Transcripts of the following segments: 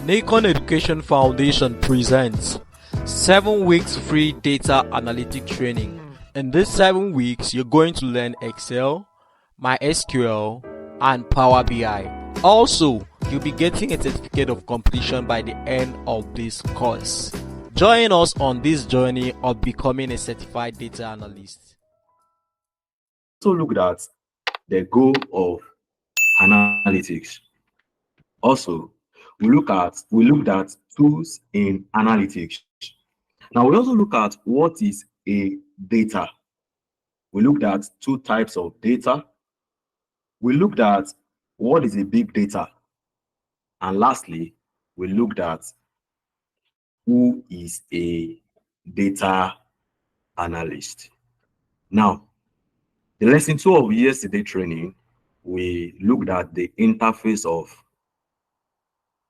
Nikon Education Foundation presents 7 weeks free data analytic training. In these 7 weeks, you're going to learn Excel, MySQL, and Power BI. Also, you'll be getting a certificate of completion by the end of this course. Join us on this journey of becoming a certified data analyst. Also looked at the goal of analytics. Also, we looked at tools in analytics. Now we also look at what is a data. We looked at two types of data. We looked at what is a big data. And lastly, we looked at who is a data analyst. Now, the lesson 2 of yesterday training, we looked at the interface of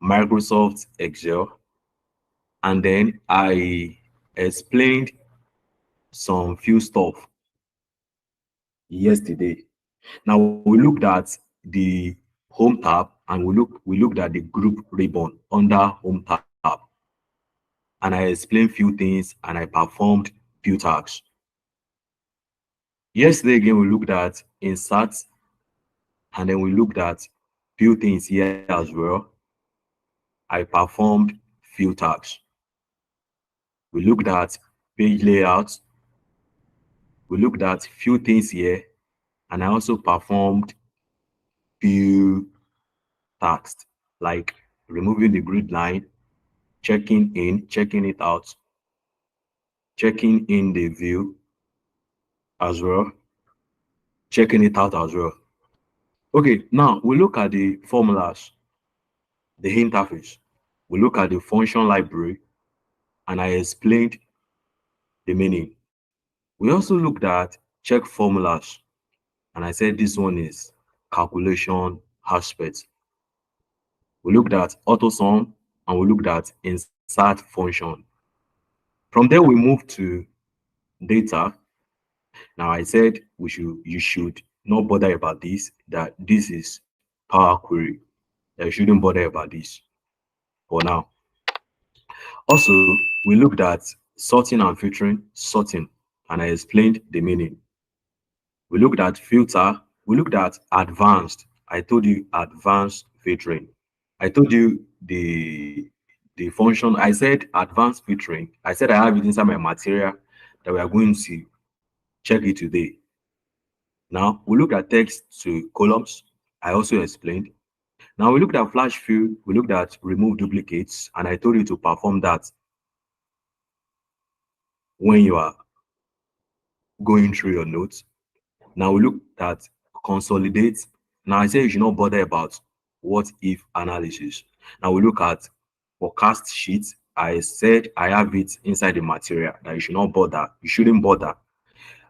Microsoft Excel, and then I explained some few stuff yesterday. Now we looked at the home tab and we looked at the group ribbon under home tab, and I explained few things and I performed few tasks. Yesterday again we looked at insert, and then we looked at few things here as well. I performed few tasks. We looked at page layout. We looked at few things here, and I also performed few tasks like removing the grid line, checking in, checking it out, checking in the view as well, checking it out as well. Okay, now we look at the formulas, the interface. We look at the function library, and I explained the meaning. We also looked at check formulas, and I said this one is calculation aspect. We looked at AutoSum, and we looked at insert function. From there, we moved to data. Now I said you should not bother about this, that this is Power Query. That you shouldn't bother about this for now. Also, we looked at sorting and filtering, sorting, and I explained the meaning. We looked at filter, we looked at advanced. I told you advanced filtering. I told you the function. I said advanced filtering. I said I have it inside my material that we are going to check it today. Now we look at text to columns. I also explained. Now we looked at flash fill. We looked at remove duplicates, and I told you to perform that when you are going through your notes. Now we look at consolidate. Now I say you should not bother about what if analysis. Now we look at forecast sheet. I said I have it inside the material that you should not bother. You shouldn't bother.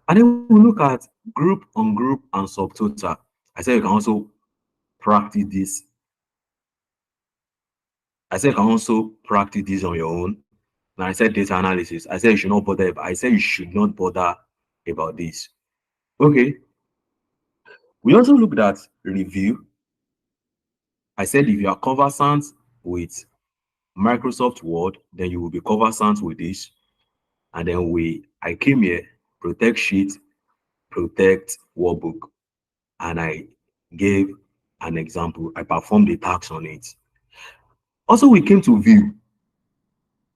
And then we look at group on group and subtotal. I said you can also practice this. I said you can also practice this on your own. Now I said data analysis. I said you should not bother. I said you should not bother about this. Okay. We also looked at review. I said if you are conversant with Microsoft Word, then you will be conversant with this. And then I came here, protect sheet, protect workbook, and I gave an example. I performed the task on it. Also, we came to view.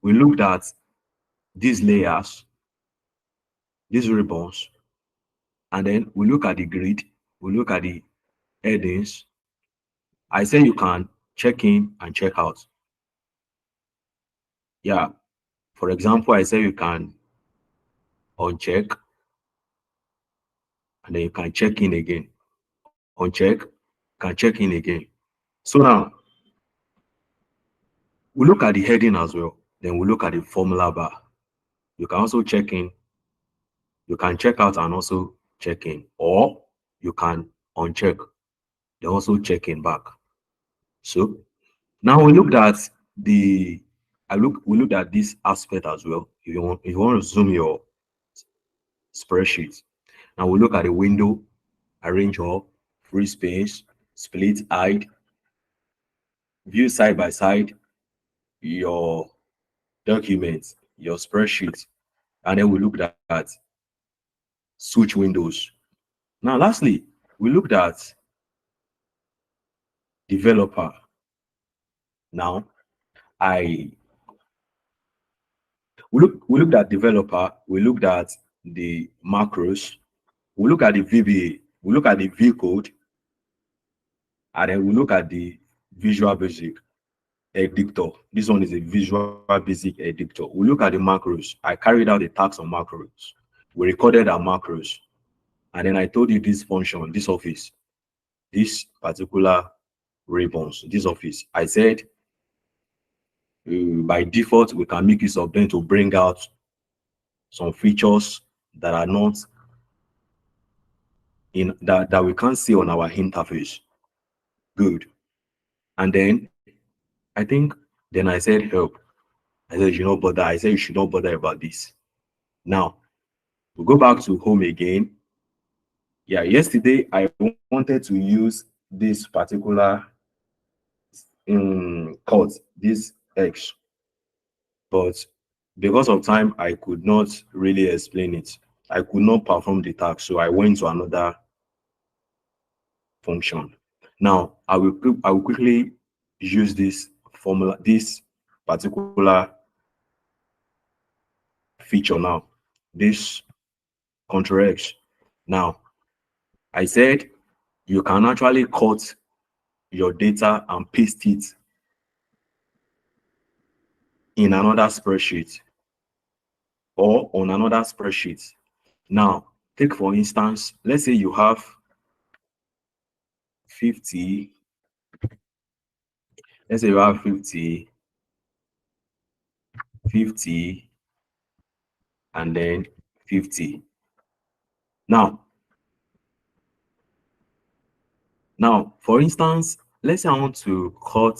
We looked at these layers, these ribbons, and then we look at the grid, we look at the headings. I say you can check in and check out. Yeah, for example, I say you can uncheck, and then you can check in again. Uncheck, can check in again. So now, we look at the heading as well. Then we look at the formula bar. You can also check in. You can check out and also check in. Or you can uncheck, then also check in back. So now we looked at we looked at this aspect as well. If you want to zoom your spreadsheet. Now we look at the window, arrange all, free space, split, hide, view side by side, your documents, your spreadsheet, and then we looked at switch windows. Now, lastly, we looked at developer. Now, I we looked at developer, we looked at the macros, we look at the VBA, we look at the V code, and then we look at the Visual Basic editor. This one is a Visual Basic editor. We look at the macros. I carried out the task on macros. We recorded our macros, and then I told you this function, this office, this particular ribbons, this office. I said by default we can make use of them to bring out some features that are not in that we can't see on our interface. Good. And then I think then I said help. I said you not bother. I said you should not bother about this. Now we go back to home again. Yeah, yesterday I wanted to use this particular code, this X, but because of time I could not really explain it. I could not perform the task, so I went to another function. Now I will quickly use this formula, this particular feature now, this Ctrl X. Now I said you can actually cut your data and paste it in another spreadsheet or on another spreadsheet. Now take for instance, let's say you have 50, let's say you have 50, and then 50. Now, for instance, let's say I want to cut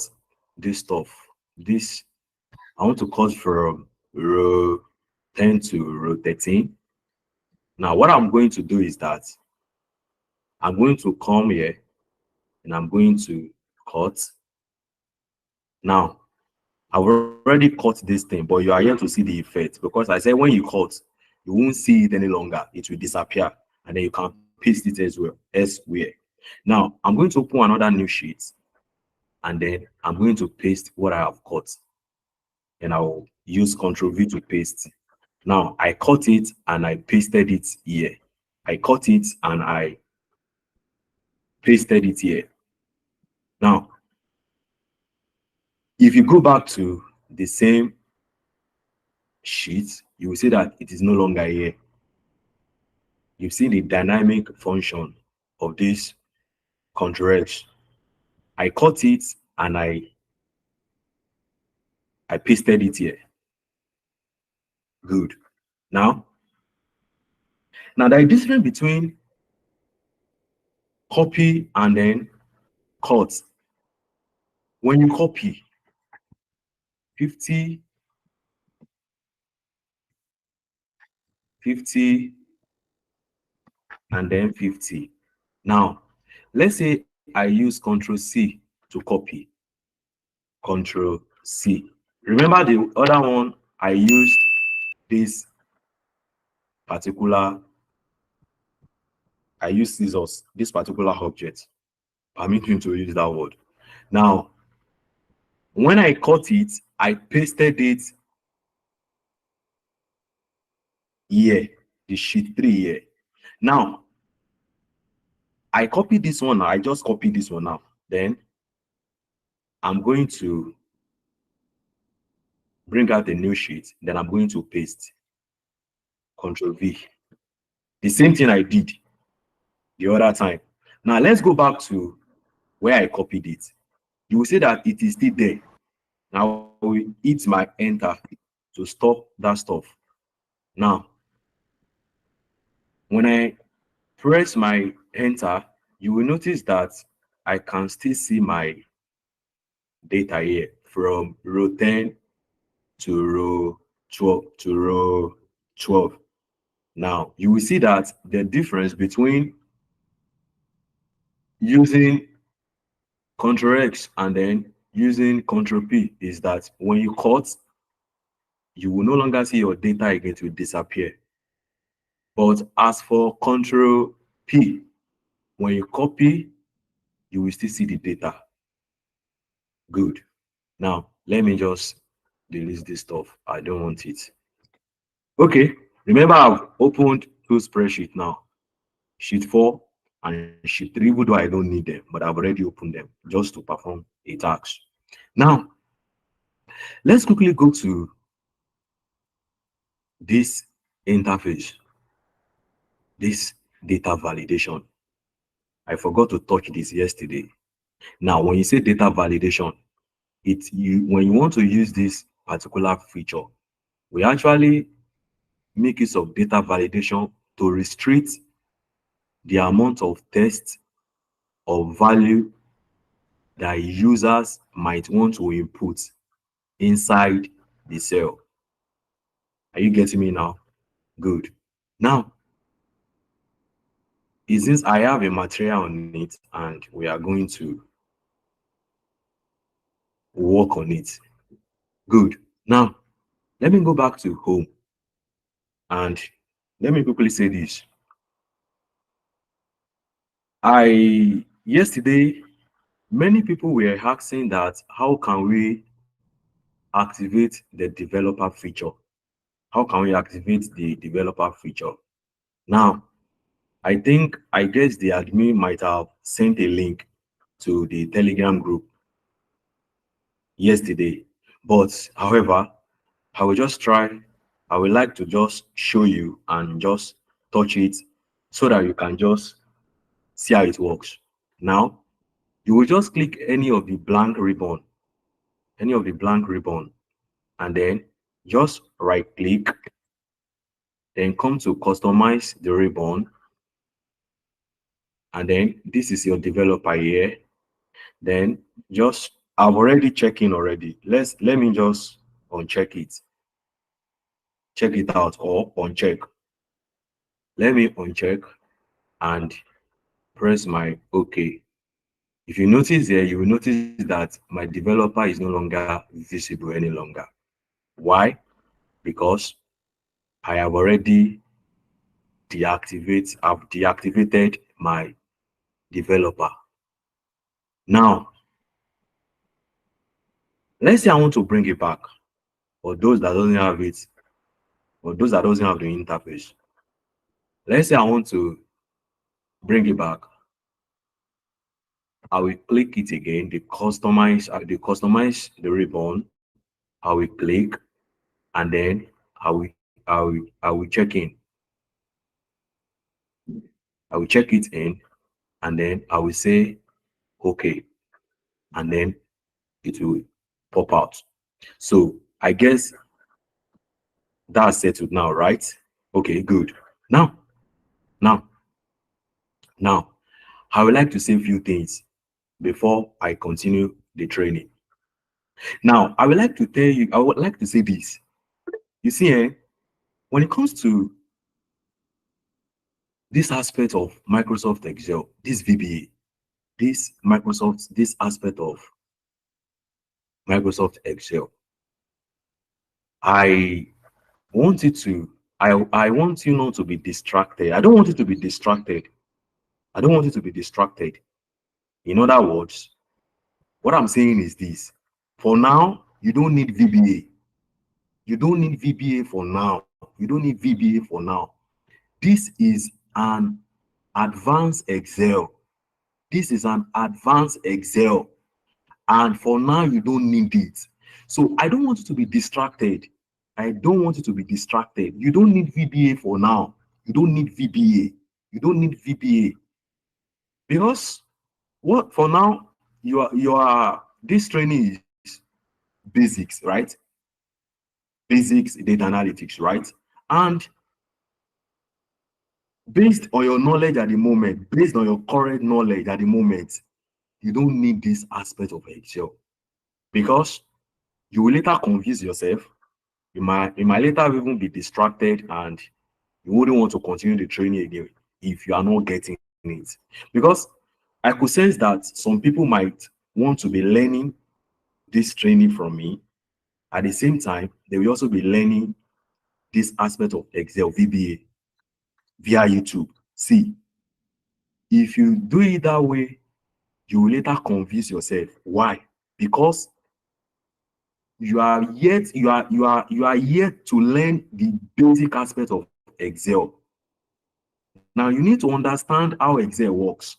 this stuff. This I want to cut from row 10 to row 13. Now, what I'm going to do is that I'm going to come here and I'm going to cut. Now, I've already cut this thing, but you are yet to see the effect because I said when you cut, you won't see it any longer. It will disappear, and then you can paste it as well elsewhere. Now, I'm going to open another new sheet, and then I'm going to paste what I have cut, and I'll use Ctrl V to paste. Now, I cut it and I pasted it here. I cut it and I pasted it here. Now, if you go back to the same sheet, you will see that it is no longer here. You see the dynamic function of this Ctrl X. I cut it and I pasted it here. Good. Now there is difference between copy and then cut. When you copy 50, 50, and then 50. Now, let's say I use Ctrl C to copy. Ctrl C. Remember the other one, I used this particular, I use scissors, this particular object. Permit me to use that word. Now, when I cut it, I pasted it here, the sheet 3 here. Now, I copied this one now. I just copied this one now. Then I'm going to bring out a new sheet. Then I'm going to paste. Ctrl V. The same thing I did the other time. Now let's go back to where I copied it. You will see that it is still there. Now I will hit my enter to stop that stuff. Now, when I press my enter, you will notice that I can still see my data here from row 10 to row 12. Now, you will see that the difference between using Ctrl X and then using Control P is that when you cut, you will no longer see your data again, to disappear. But as for Control P, when you copy, you will still see the data. Good. Now, let me just delete this stuff. I don't want it. Okay. Remember, I've opened two spreadsheets now. Sheet 4 and sheet 3, even though I don't need them, but I've already opened them just to perform a task. Now, let's quickly go to this interface, this data validation. I forgot to touch this yesterday. Now, when you say data validation, when you want to use this particular feature, we actually make use of data validation to restrict the amount of text or value that users might want to input inside the cell. Are you getting me now? Good. Now, since I have a material on it and we are going to work on it. Good. Now, let me go back to home and let me quickly say this. Yesterday, many people were asking that how can we activate the developer feature? How can we activate the developer feature? Now, I guess the admin might have sent a link to the Telegram group yesterday. But however, I will just try, I would like to just show you and just touch it so that you can just see how it works. Now, you will just click any of the blank ribbon, and then just right click, then come to customize the ribbon, and then this is your developer here. Then just, I've already checked in already. Let me just uncheck it. Check it out or uncheck. Let me uncheck and press my OK. If you notice here, you will notice that my developer is no longer visible any longer. Why? Because I have already I've deactivated my developer. Now, let's say I want to bring it back, for those that doesn't have it, or those that doesn't have the interface. Let's say I want to bring it back. I will click it again, the customize the ribbon. I will click, and then I will check in. I will check it in, and then I will say okay, and then it will pop out. So I guess that's settled now, right? Okay, good. Now, now, now, I would like to say a few things before I continue the training. Now, I would like to tell you, I would like to say this. You see, when it comes to this aspect of Microsoft Excel, this VBA, this aspect of Microsoft Excel, I want you to, I want you not to be distracted. I don't want you to be distracted. I don't want you to be distracted. In other words, what I'm saying is this. For now, you don't need VBA. You don't need VBA for now. You don't need VBA for now. This is an advanced Excel. This is an advanced Excel. And for now, you don't need it. So I don't want you to be distracted. I don't want you to be distracted. You don't need VBA for now. You don't need VBA. You don't need VBA. Because what for now, this training is basics, right? Basics data analytics, right? And based on your knowledge at the moment, based on your current knowledge at the moment, you don't need this aspect of Excel because you will later confuse yourself. You might later even be distracted and you wouldn't want to continue the training again if you are not getting it. Because I could sense that some people might want to be learning this training from me. At the same time, they will also be learning this aspect of Excel VBA via YouTube. See, if you do it that way, you will later confuse yourself. Why? Because you are yet to learn the basic aspect of Excel. Now you need to understand how Excel works.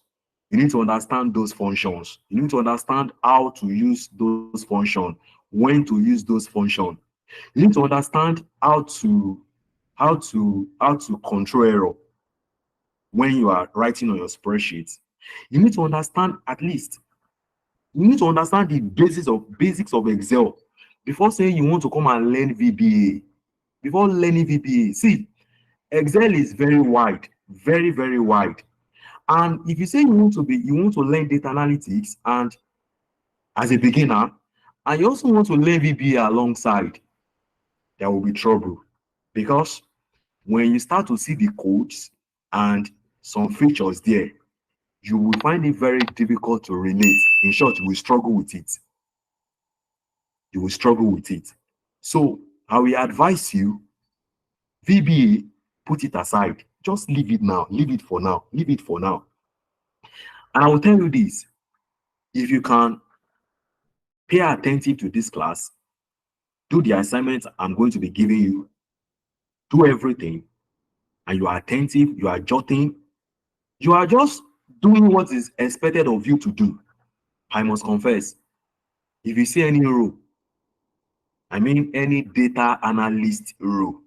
You need to understand those functions. You need to understand how to use those functions, when to use those functions. You need to understand how to control error when you are writing on your spreadsheet. You need to understand at least you need to understand the basics of Excel before saying you want to come and learn VBA. Before learning VBA, see, Excel is very wide, very, very wide. And if you say you want to learn data analytics and as a beginner, and you also want to learn VBA alongside, there will be trouble. Because when you start to see the codes and some features there, you will find it very difficult to relate. In short, you will struggle with it. You will struggle with it. So I will advise you, VBA, put it aside. Just leave it now. Leave it for now. Leave it for now. And I will tell you this: if you can pay attentive to this class, do the assignments I'm going to be giving you, do everything, and you are attentive, you are jotting, you are just doing what is expected of you to do. I must confess, if you see any role, I mean any data analyst role,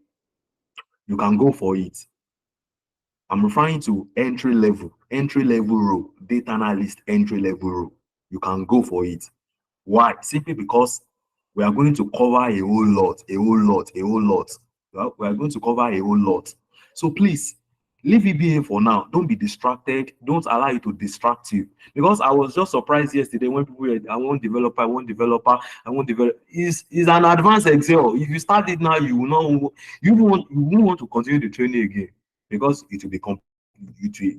you can go for it. I'm referring to entry level role, data analyst entry level role. You can go for it. Why? Simply because we are going to cover a whole lot, a whole lot, a whole lot. We are going to cover a whole lot. So please, leave VBA for now. Don't be distracted. Don't allow it to distract you. Because I was just surprised yesterday when people were, I want developer, I want developer, I want developer. Is an advanced Excel. If you start it now, you won't want to continue the training again because it will be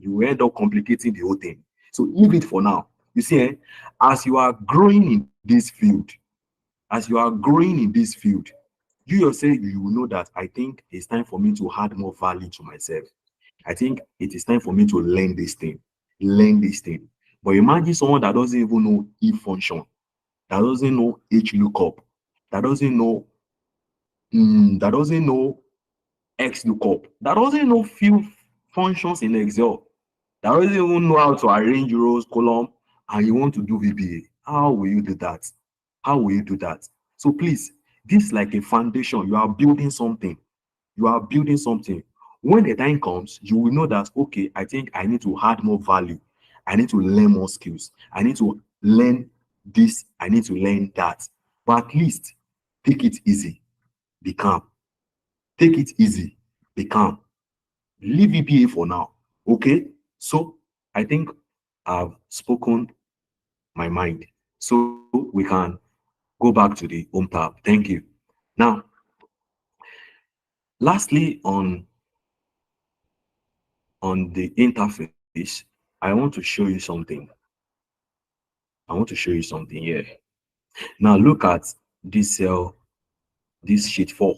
you will end up complicating the whole thing. So leave it for now. You see, as you are growing in this field, you yourself, you will know that I think it's time for me to add more value to myself. I think it is time for me to learn this thing. Learn this thing. But imagine someone that doesn't even know if function, that doesn't know H lookup, that doesn't know that doesn't know X lookup, that doesn't know few functions in Excel, that doesn't even know how to arrange rows, column, and you want to do VBA. How will you do that? How will you do that? So please, this is like a foundation. You are building something. You are building something. When the time comes, you will know that, okay, I think I need to add more value. I need to learn more skills. I need to learn this. I need to learn that. But at least take it easy. Be calm. Take it easy. Be calm. Leave VBA for now. Okay? So I think I've spoken my mind. So we can go back to the home tab. Thank you. Now, lastly, on the interface, I want to show you something. I want to show you something here. Now look at this cell, this sheet 4.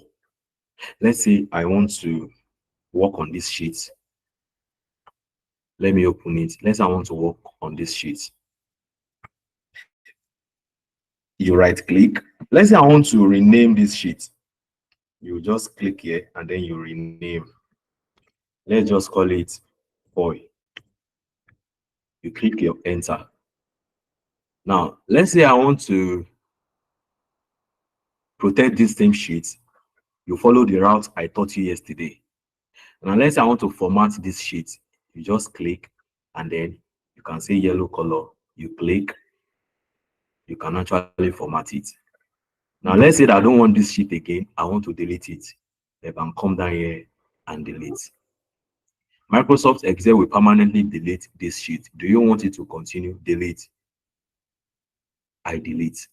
Let's say I want to work on this sheet. Let me open it. Let's say I want to work on this sheet. You right click. Let's say I want to rename this sheet. You just click here and then you rename. Let's just call it boy. You click your enter. Now, let's say I want to protect this same sheet. You follow the route I taught you yesterday. Now, let's say I want to format this sheet. You just click and then you can say yellow color. You click, you can actually format it. Now, let's say that I don't want this sheet again. I want to delete it. I can come down here and delete. Microsoft Excel will permanently delete this sheet. Do you want it to continue? Delete. I delete.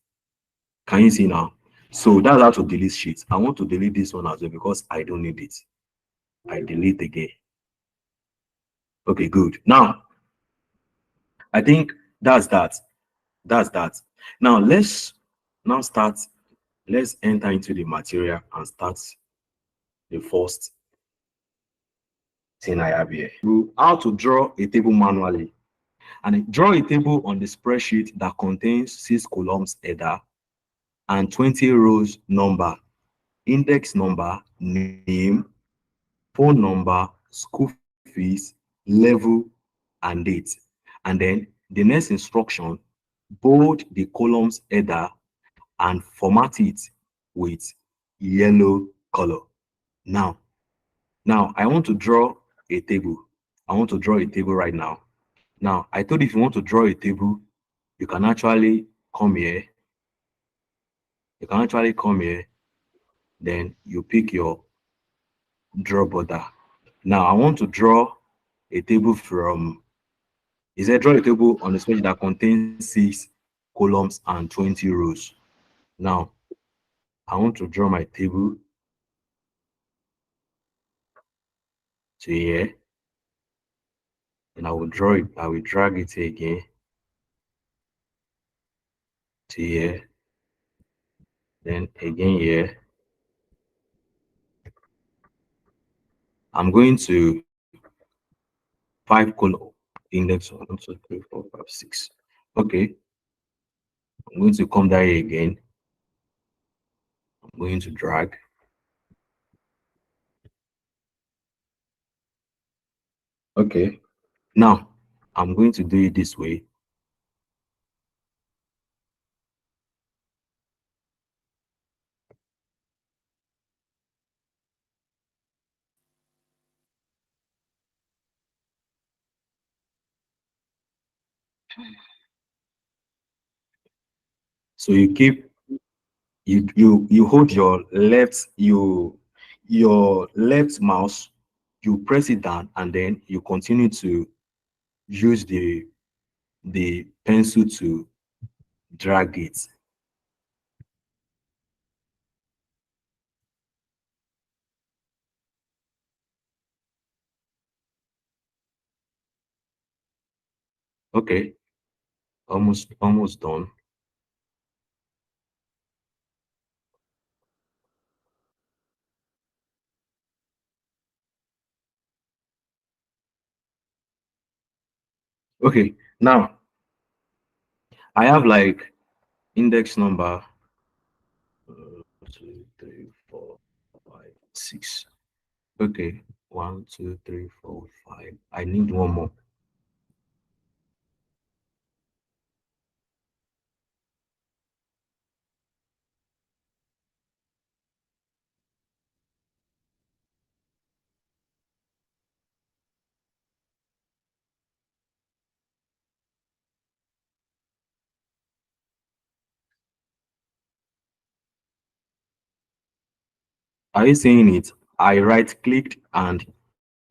Can you see now? So that's how to delete sheets. I want to delete this one as well because I don't need it. I delete again. Okay, good. Now, I think that's that. That's that. Now, let's Now start, let's enter into the material and start the first thing I have here. How to draw a table manually. And draw a table on the spreadsheet that contains 6 columns header and 20 rows number, index number, name, phone number, school fees, level, and date. And then the next instruction, bold the columns header and format it with yellow color. Now, I want to draw a table. I want to draw a table right now. Now, I thought if you want to draw a table, you can actually come here. You can actually come here, then you pick your draw border. Now, I want to draw a table from, is a draw a table on a spreadsheet that contains 6 columns and 20 rows. Now, I want to draw my table to here, and I will draw it, I will drag it again to here, then again here. I'm going to 5 column index 1, 2, 3, 4, 5, 6. Okay, I'm going to come down here again. I'm going to drag. Okay, now I'm going to do it this way. So you keep, you hold your left, your left mouse, you press it down, and then you continue to use the pencil to drag it. Okay, almost done. Okay, now I have like index number 2, 3, 4, 5, 6. Okay, 1, 2, 3, 4, 5. I need one more. Are you seeing it? I right clicked and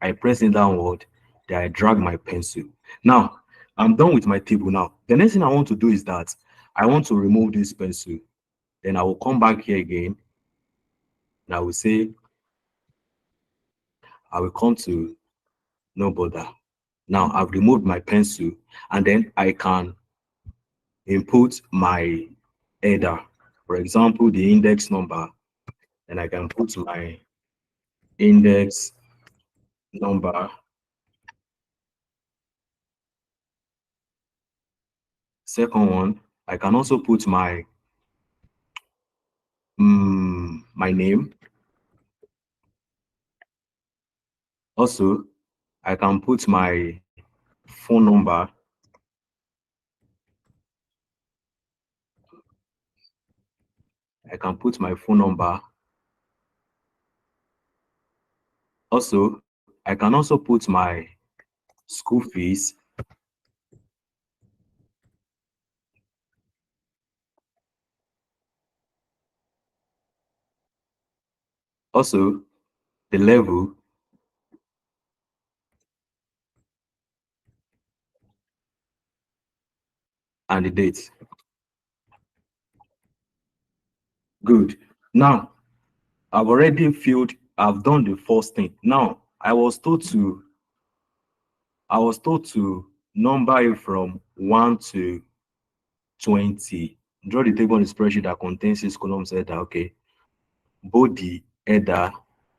I press it downward, then I drag my pencil. Now, I'm done with my table now. The next thing I want to do is that I want to remove this pencil. Then I will come back here again and I will say, I will come to no border. Now I've removed my pencil and then I can input my header. For example, the index number, and I can put my index number. Second one, I can also put my my name. Also, I can put my phone number. I can put my phone number. Also, I can also put my school fees. Also, the level and the date. Good. Now, I've done the first thing. Now, I was told to number it from 1 to 20. draw the table on the spreadsheet that contains six columns header. Okay, bold the header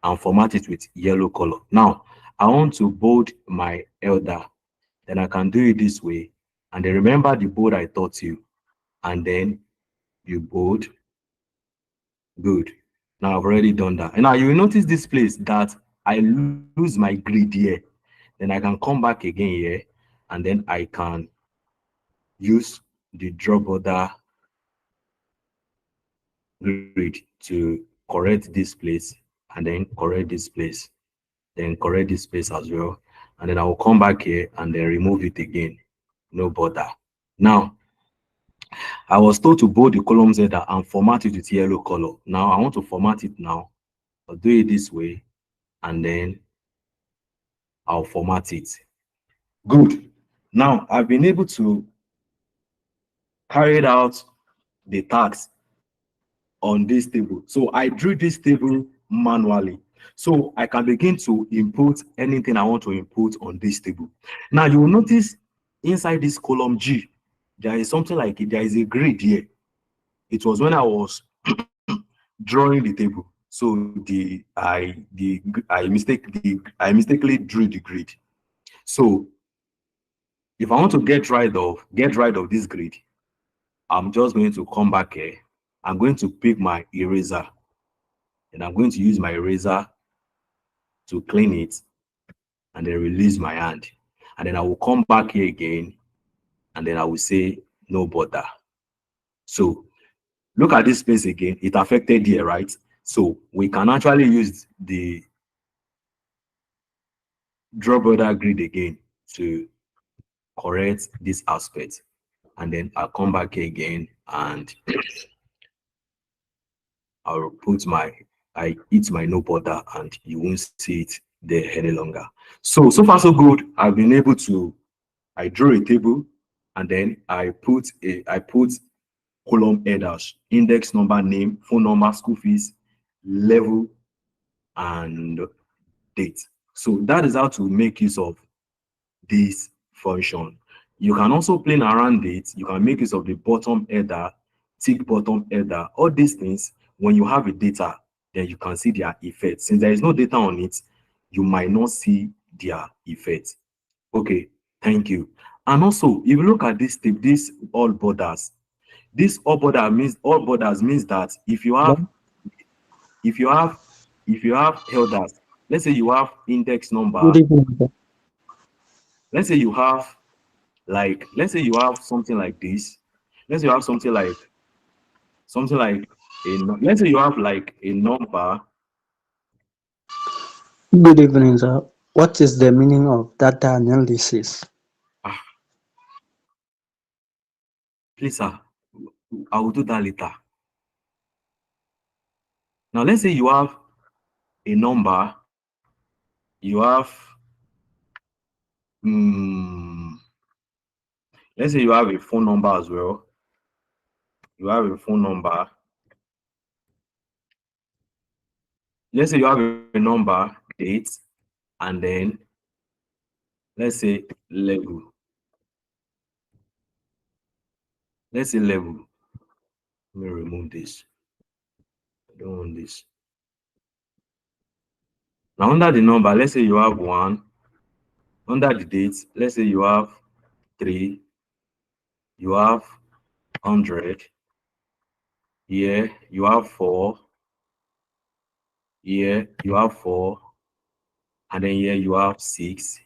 and format it with yellow color. Now, I want to bold my header. Then I can do it this way. And then remember the bold I taught you. And then you bold. Good. Now I've already done that. And now you will notice this place that I lose my grid here. Then I can come back again here. And then I can use the draw border grid to correct this place and then correct this place, then correct this place as well. And then I will come back here and then remove it again. No bother. Now, I was told to bold the columns header and format it with yellow color. Now I want to format it now. I'll do it this way and then I'll format it. Good. Now I've been able to carry out the task on this table. So I drew this table manually. So I can begin to input anything I want to input on this table. Now you will notice inside this column G, there is something like it. There is a grid here. It was when I was drawing the table. So I mistakenly drew the grid. So if I want to get rid of this grid, I'm just going to come back here. I'm going to pick my eraser and I'm going to use my eraser to clean it and then release my hand. And then I will come back here again and then I will say no bother. So look at this space again. It affected here, right? So we can actually use the draw border grid again to correct this aspect. And then I'll come back here again and I'll put I hit my no border and you won't see it there any longer. So far so good. I've been able to, I drew a table and then I put column headers, index number, name, phone number, school fees, level, and date. So that is how to make use of this function. You can also play around it. You can make use of the bottom header, tick bottom header, all these things. When you have a data, then you can see their effect. Since there is no data on it, you might not see their effect. Okay, thank you. And also, if you look at this tip, this all borders means that if you have if you have headers, let's say you have index Good number, evening, sir. let's say you have let's say you have something like this, let's say you have something like let's say you have like a number. Good evening, sir. What is the meaning of data analysis? Ah, please sir, I will do that later. Now let's say you have a number, you have um, let's say you have a phone number as well. You have a phone number. Let's say you have a number, date, and then let's say level. Let's say level. Let me remove this. I don't want this. Now under the number, let's say you have 1. Under the date, let's say you have 3. You have 100. Here you have 4. Here you have 4. And then here you have 6.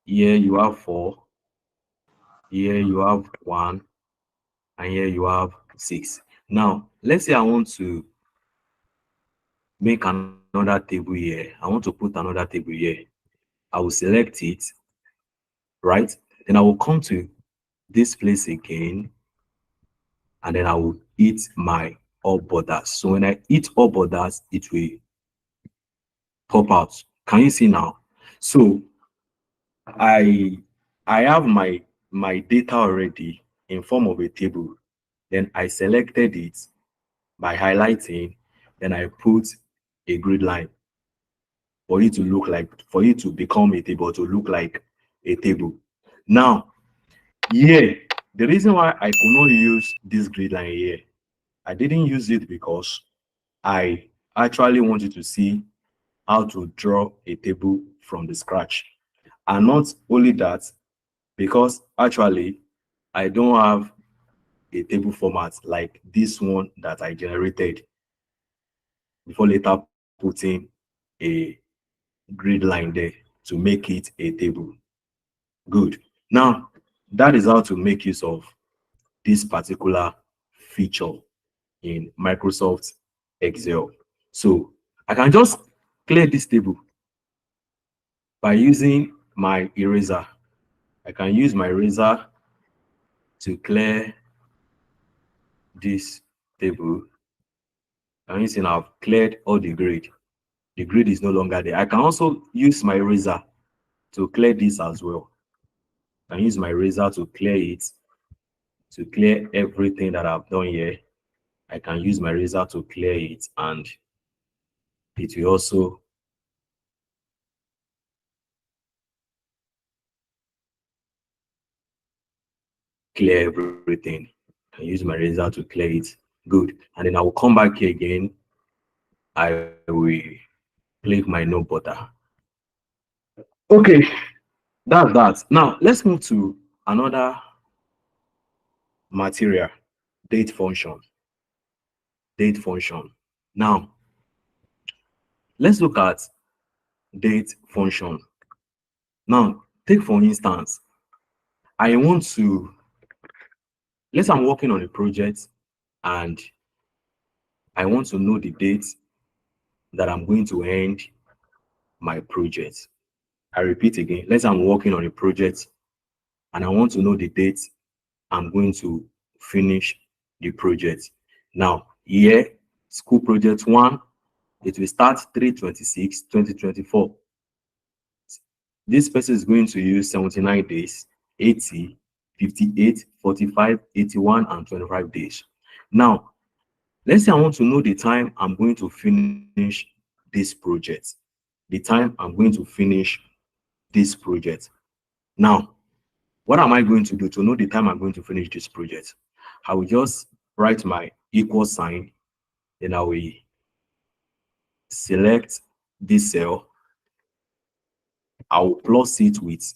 Here you have 4. Here you have 1. And here you have 6. Now, let's say I want to make another table here. I want to put another table here. I will select it, right? Then I will come to this place again, and then I will hit my all borders. So when I hit all borders, it will pop out. Can you see now? So I I have my data already in form of a table. Then I selected it by highlighting, then I put a grid line for it to look like, for it to become a table, to look like a table. Now, here, The reason why I could not use this grid line here, I didn't use it because I actually wanted to see how to draw a table from the scratch. And not only that, because actually I don't have a table format like this one that I generated before later putting a grid line there to make it a table. Good. Now, that is how to make use of this particular feature in Microsoft Excel. So I can just clear this table by using my eraser. I can use my eraser to clear this table. And you see now I've cleared all the grid. The grid is no longer there. I can also use my eraser to clear this as well. I can use my eraser to clear it, to clear everything that I've done here. I can use my razor to clear it, and it will also clear everything. I use my razor to clear it. Good. And then I will come back here again. I will click my no butter. Okay, that's that. Now let's move to another material, date function. Date function. Now let's look at date function. Now take for instance, I want to, let's say I'm working on a project and I want to know the date that I'm going to end my project. I repeat again, let's say I'm working on a project and I want to know the date I'm going to finish the project. Now, here, school project 1, it will start 3/26/2024. This person is going to use 79 days, 80, 58, 45, 81, and 25 days. Now, let's say I want to know the time I'm going to finish this project. The time I'm going to finish this project. Now, what am I going to do to know the time I'm going to finish this project? I will just write my equal sign, then I will select this cell. I will plus it with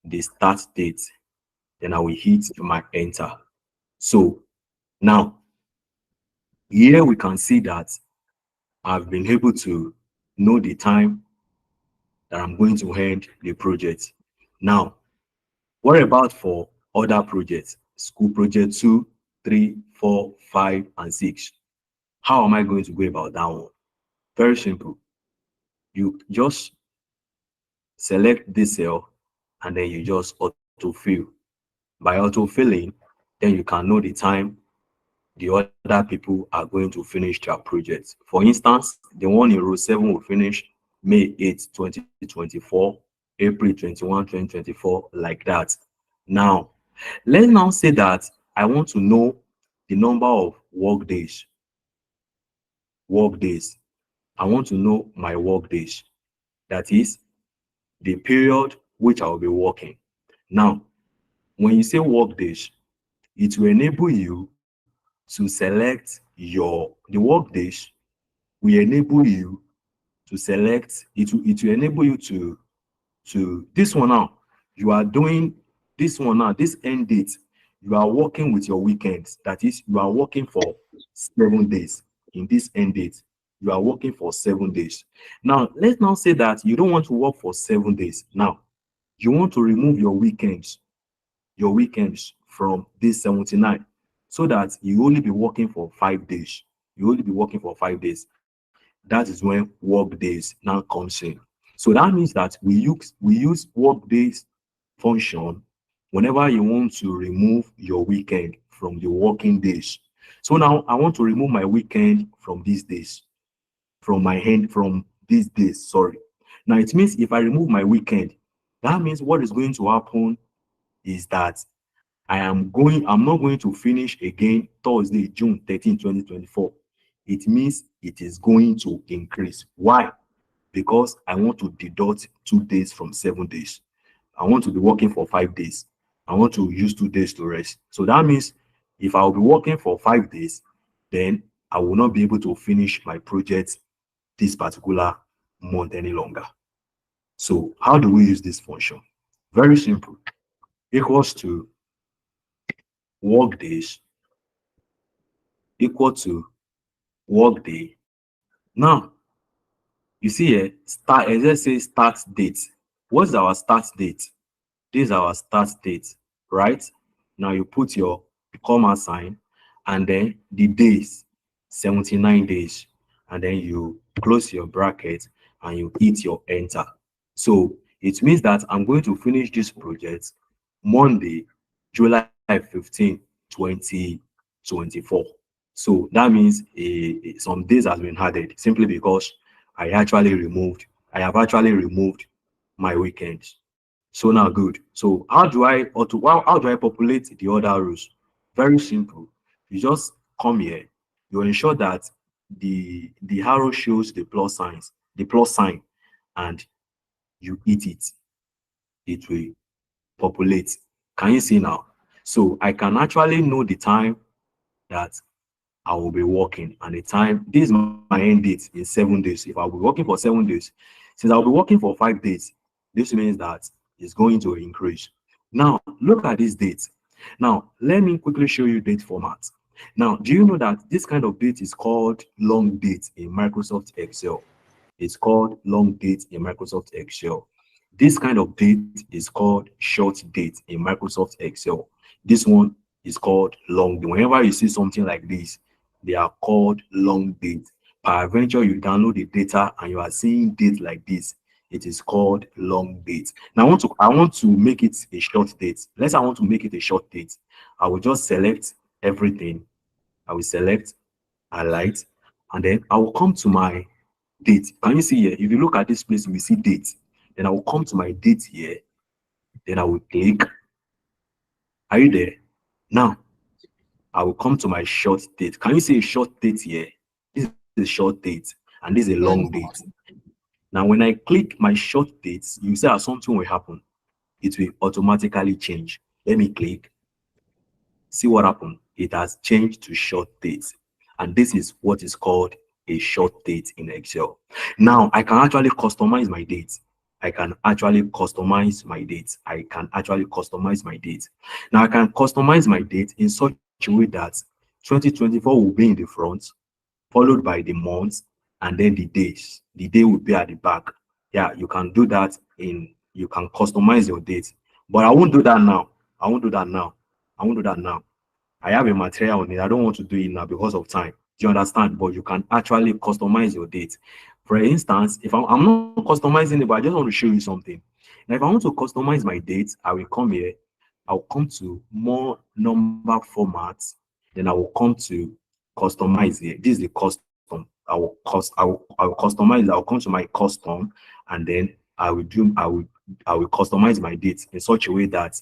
the start date. Then I will hit my enter. So now, here we can see that I've been able to know the time that I'm going to end the project. Now, what about for other projects? School project 2, 3, 4, 5, and 6. How am I going to go about that one? Very simple. You just select this cell and then you just autofill. By autofilling, then you can know the time the other people are going to finish their projects. For instance, the one in row 7 will finish May 8th, 2024, April 21, 2024, like that. Now, let's now say that I want to know the number of work days. Work days. I want to know my work days. That is the period which I will be working. Now, when you say work days, it will enable you to select the work days will enable you to select it will enable you to this one now. You are doing this one now, this end date. You are working with your weekends. That is, you are working for 7 days. In this end date, you are working for 7 days. Now, let's now say that you don't want to work for 7 days. Now, you want to remove your weekends from this 79, so that you only be working for 5 days. You only be working for 5 days. That is when work days now comes in. So that means that we use work days function whenever you want to remove your weekend from the working days. So now I want to remove my weekend from these days, from these days, sorry. Now it means if I remove my weekend, that means what is going to happen is that I'm not going to finish again Thursday, June 13, 2024. It means it is going to increase. Why? Because I want to deduct 2 days from 7 days. I want to be working for 5 days. I want to use 2 days to rest. So that means if I'll be working for 5 days, then I will not be able to finish my project this particular month any longer. So how do we use this function? Very simple. Equals to work days equal to work day. Now, you see here, let's say start date. What's our start date? This is our start date, right? Now you put your comma sign and then the days, 79 days, and then you close your bracket and you hit your enter. So it means that I'm going to finish this project Monday, July 15, 2024. So that means some days has been added simply because I have actually removed my weekends. So now good. So how do I populate the other rows? Very simple. You just come here, you ensure that the arrow shows the plus sign, and you hit it. It will populate. Can you see now? So I can actually know the time that I will be working and the time. This is my end date in 7 days. If I'll be working for 7 days, since I'll be working for 5 days, this means that it's going to increase. Now look at this date. Now let me quickly show you date format. Now, do you know that this kind of date is called long date in Microsoft Excel? It's called long date in Microsoft Excel. This kind of date is called short date in Microsoft Excel. This one is called long date. Whenever you see something like this, they are called long date. Peradventure, you download the data and you are seeing date like this, it is called long date. Now I want to make it a short date. Let's say I want to make it a short date. I will just select everything. I will select highlight, and then I will come to my date. Can you see here? If you look at this place, you will see date. Then I will come to my date here. Then I will click. Are you there? Now I will come to my short date. Can you see a short date here? This is a short date, and this is a long date. Now, when I click my short dates, you see that something will happen. It will automatically change. Let me click. See what happened? It has changed to short dates. And this is what is called a short date in Excel. Now, I can actually customize my dates. I can actually customize my dates. I can actually customize my dates. Now, I can customize my date in such a way that 2024 will be in the front, followed by the months, and then the days. The day will be at the back. Yeah, you can do that you can customize your date. But I won't do that now. I won't do that now. I won't do that now. I have a material on it. I don't want to do it now because of time. Do you understand? But you can actually customize your date. For instance, if I'm not customizing it, but I just want to show you something. Now, if I want to customize my date, I will come here. I'll come to more number formats. Then I will come to customize it. This is the custom. I will customize. I'll come to my custom, and then I will customize my date in such a way that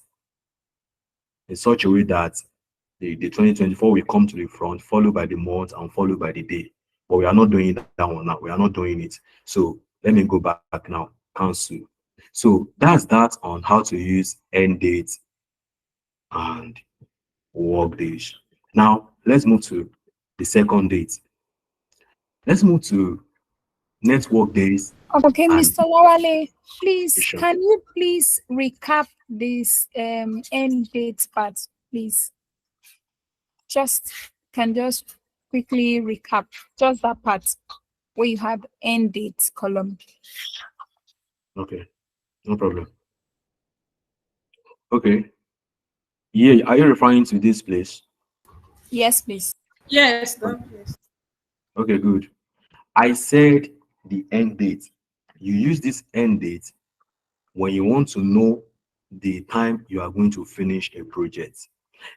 the 2024 will come to the front, followed by the month and followed by the day. But we are not doing that one now. We are not doing it. So let me go back now. Cancel. So that's that on how to use end dates and work days. Now let's move to the second date. Let's move to network days Okay, and Mr. Lawale, please, session. can you please recap this end date part, please? Just quickly recap just that part where you have end date column. Okay, no problem. Okay. Yeah, are you referring to this place? Yes, please. Yes, that place. Okay, good. I said the end date. You use this end date when you want to know the time you are going to finish a project.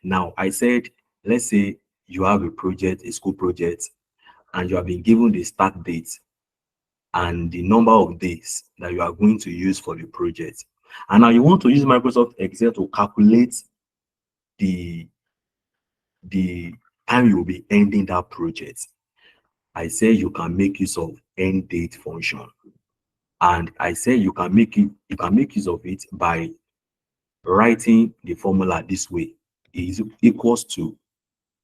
Now, I said, let's say you have a project, a school project, and you have been given the start date and the number of days that you are going to use for the project. And now you want to use Microsoft Excel to calculate the the time you will be ending that project. I say you can make use of end date function. And I say you can make use of it by writing the formula this way is equals to,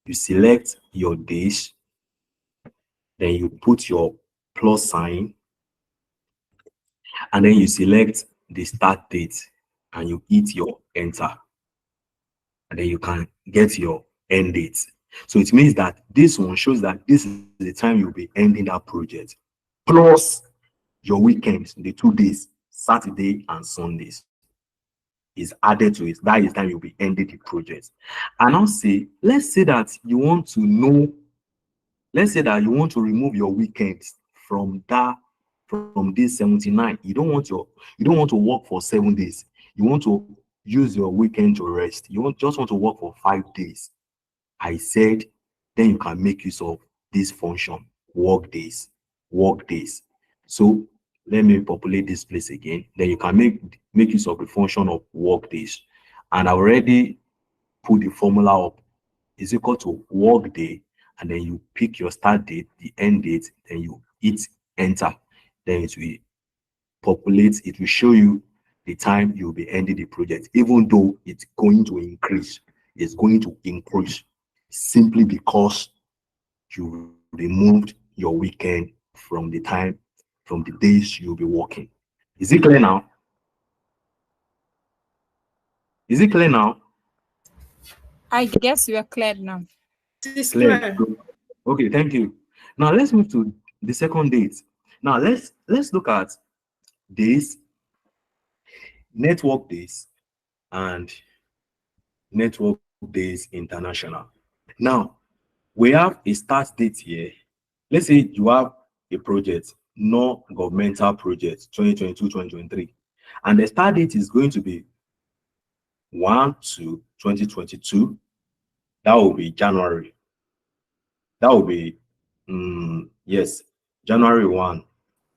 you select your days, then you put your plus sign, and then you select the start date and you hit your enter, and then you can get your end date. So it means that this one shows that this is the time you'll be ending that project, plus your weekends, the 2 days, Saturday and Sundays, is added to it. That is time you'll be ending the project. And I'll say, let's say that you want to know, let's say that you want to remove your weekends from day 79. You don't want to work for 7 days. You want to use your weekend to rest. Just want to work for 5 days. I said, then you can make use of this function, work days, work days. So let me populate this place again. Then you can make use of the function of work days. And I already put the formula up, is equal to work day, and then you pick your start date, the end date, then you hit enter. Then it will populate, it will show you the time you'll be ending the project, even though it's going to increase. It's going to increase simply because you removed your weekend from the days you'll be working. Is it clear now? Is it clear now? I guess you are clear now. It's Clear. clear. Okay, thank you. Now let's move to the second date. Now let's look at days, network days, and network days international. Now we have a start date here. Let's say you have a project, no governmental project, 2022-2023, and the start date is going to be 1/2/2022. That will be January. That will be yes, January 1.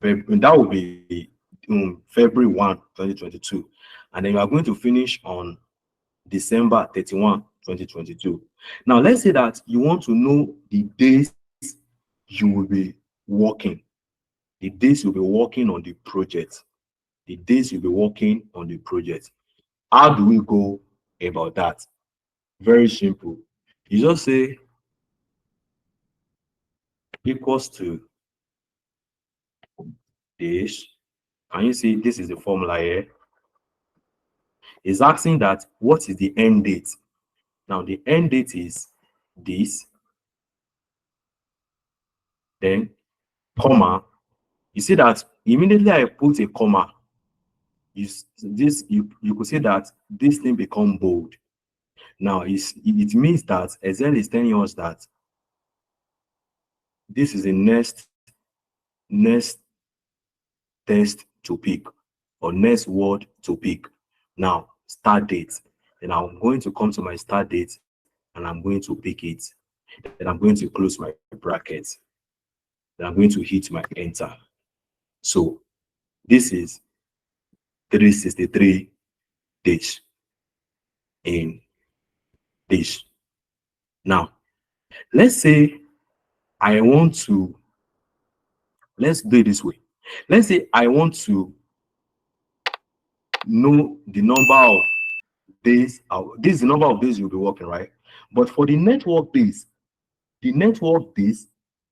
That will be February 1, 2022. And then you are going to finish on December 31, 2022. Now, let's say that you want to know the days you will be working, the days you'll be working on the project, the days you'll be working on the project. How do we go about that? Very simple. You just say equals to this. Can you see this is the formula here? It's asking that what is the end date? Now the end date is this, then comma. You see that immediately I put a comma, you could see that this thing become bold. Now it means that Excel is telling us that this is the next test to pick, or next word to pick. Now start date. Then I'm going to come to my start date and I'm going to pick it. Then I'm going to close my bracket. Then I'm going to hit my enter. So this is 363 days in this. Now, let's say I want to, let's do it this way. Let's say I want to know the number of days, this is the number of days you'll be working, right? But for the network days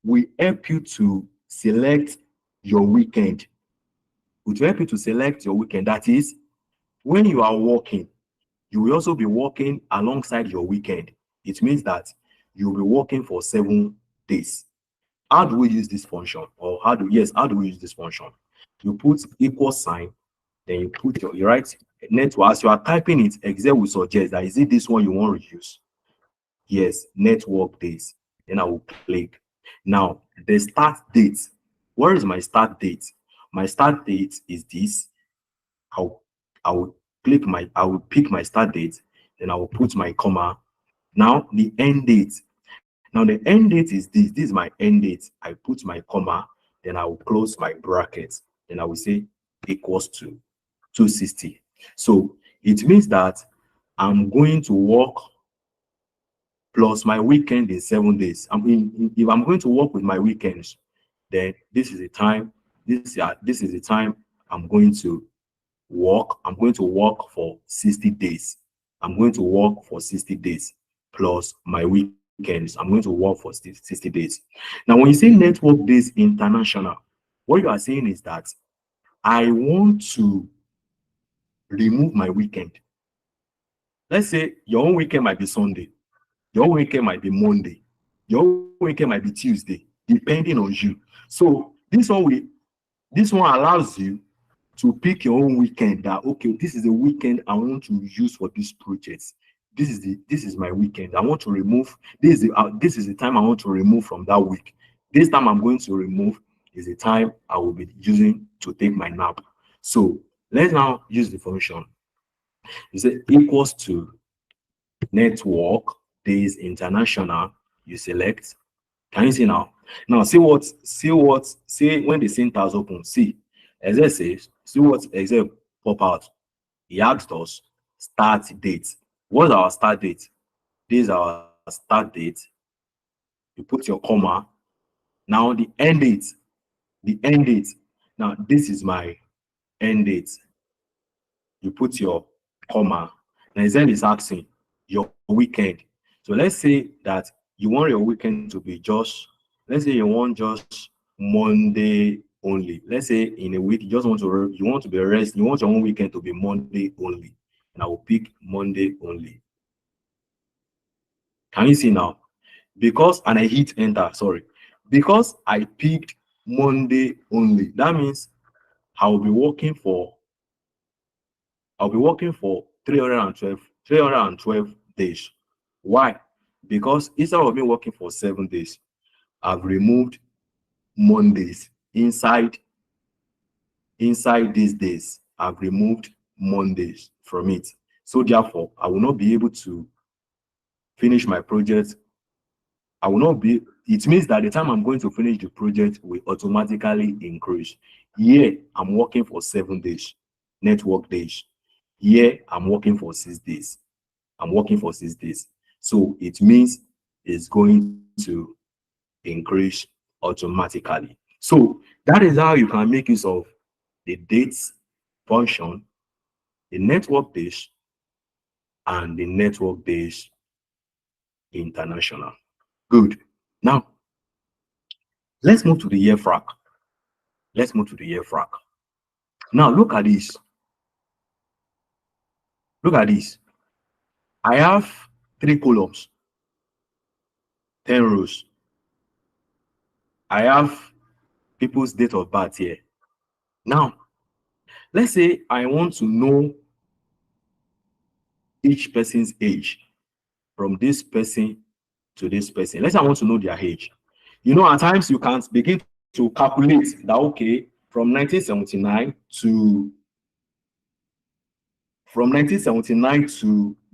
will help you to select your weekend. It will help you to select your weekend. That is, when you are working, you will also be working alongside your weekend. It means that you'll be working for 7 days. How do we use this function? Or how do we use this function? You put equal sign, then you put you write network. As you are typing it, Excel will suggest that is it this one you want to use? Yes, network days. Then I will click. Now the start date. Where is my start date? My start date is this. I will pick my start date, then I will put my comma. Now the end date. Now the end date is this. This is my end date. I put my comma, then I will close my bracket. Then I will say equals to 260. So it means that I'm going to work plus my weekend in 7 days. I mean, if I'm going to work with my weekends, then this is the time. This is the time I'm going to work. I'm going to work for 60 days. I'm going to work for 60 days plus my weekends. I'm going to work for 60 days. Now, when you say network days international, what you are saying is that I want to remove my weekend. Let's say your own weekend might be Sunday, your own weekend might be Monday, your own weekend might be Tuesday, depending on you. So this one allows you to pick your own weekend that okay, this is the weekend I want to use for this project. This is my weekend. I want to remove this is the time I want to remove from that week. This time I'm going to remove is the time I will be using to take my nap. So let's now use the function. You say equals to network days international. You select. Can you see now? Now see when the syntax open. See, Excel says, see what Excel pop out. He asked us start date. What's our start date? This is our start date. You put your comma. Now the end date. Now this is my end date. You put your comma. Now then is asking your weekend. So let's say that you want your weekend to be just, let's say you want just Monday only. Let's say in a week you just want to you want to be rest. You want your own weekend to be Monday only, and I will pick Monday only. Can you see now? Because and I hit enter. Sorry, because I picked Monday only. That means I will be working for 312 days. Why? Because instead of me working for 7 days, I've removed Mondays inside these days. I've removed Mondays from it. So therefore, I will not be able to finish my project. I will not be, it means that the time I'm going to finish the project will automatically increase. Here, I'm working for 7 days, network days. Here, I'm working for 6 days. I'm working for 6 days. So it means it's going to increase automatically. So that is how you can make use of the dates function, the network days, and the network days international. Good. Now, let's move to the year frac. Let's move to the year frac. Now, look at this. Look at this. I have 3 columns, 10 rows. I have people's date of birth here. Now, let's say I want to know each person's age from this person to this person. Let's say I want to know their age. You know, at times you can begin to calculate that, okay, from 1979 to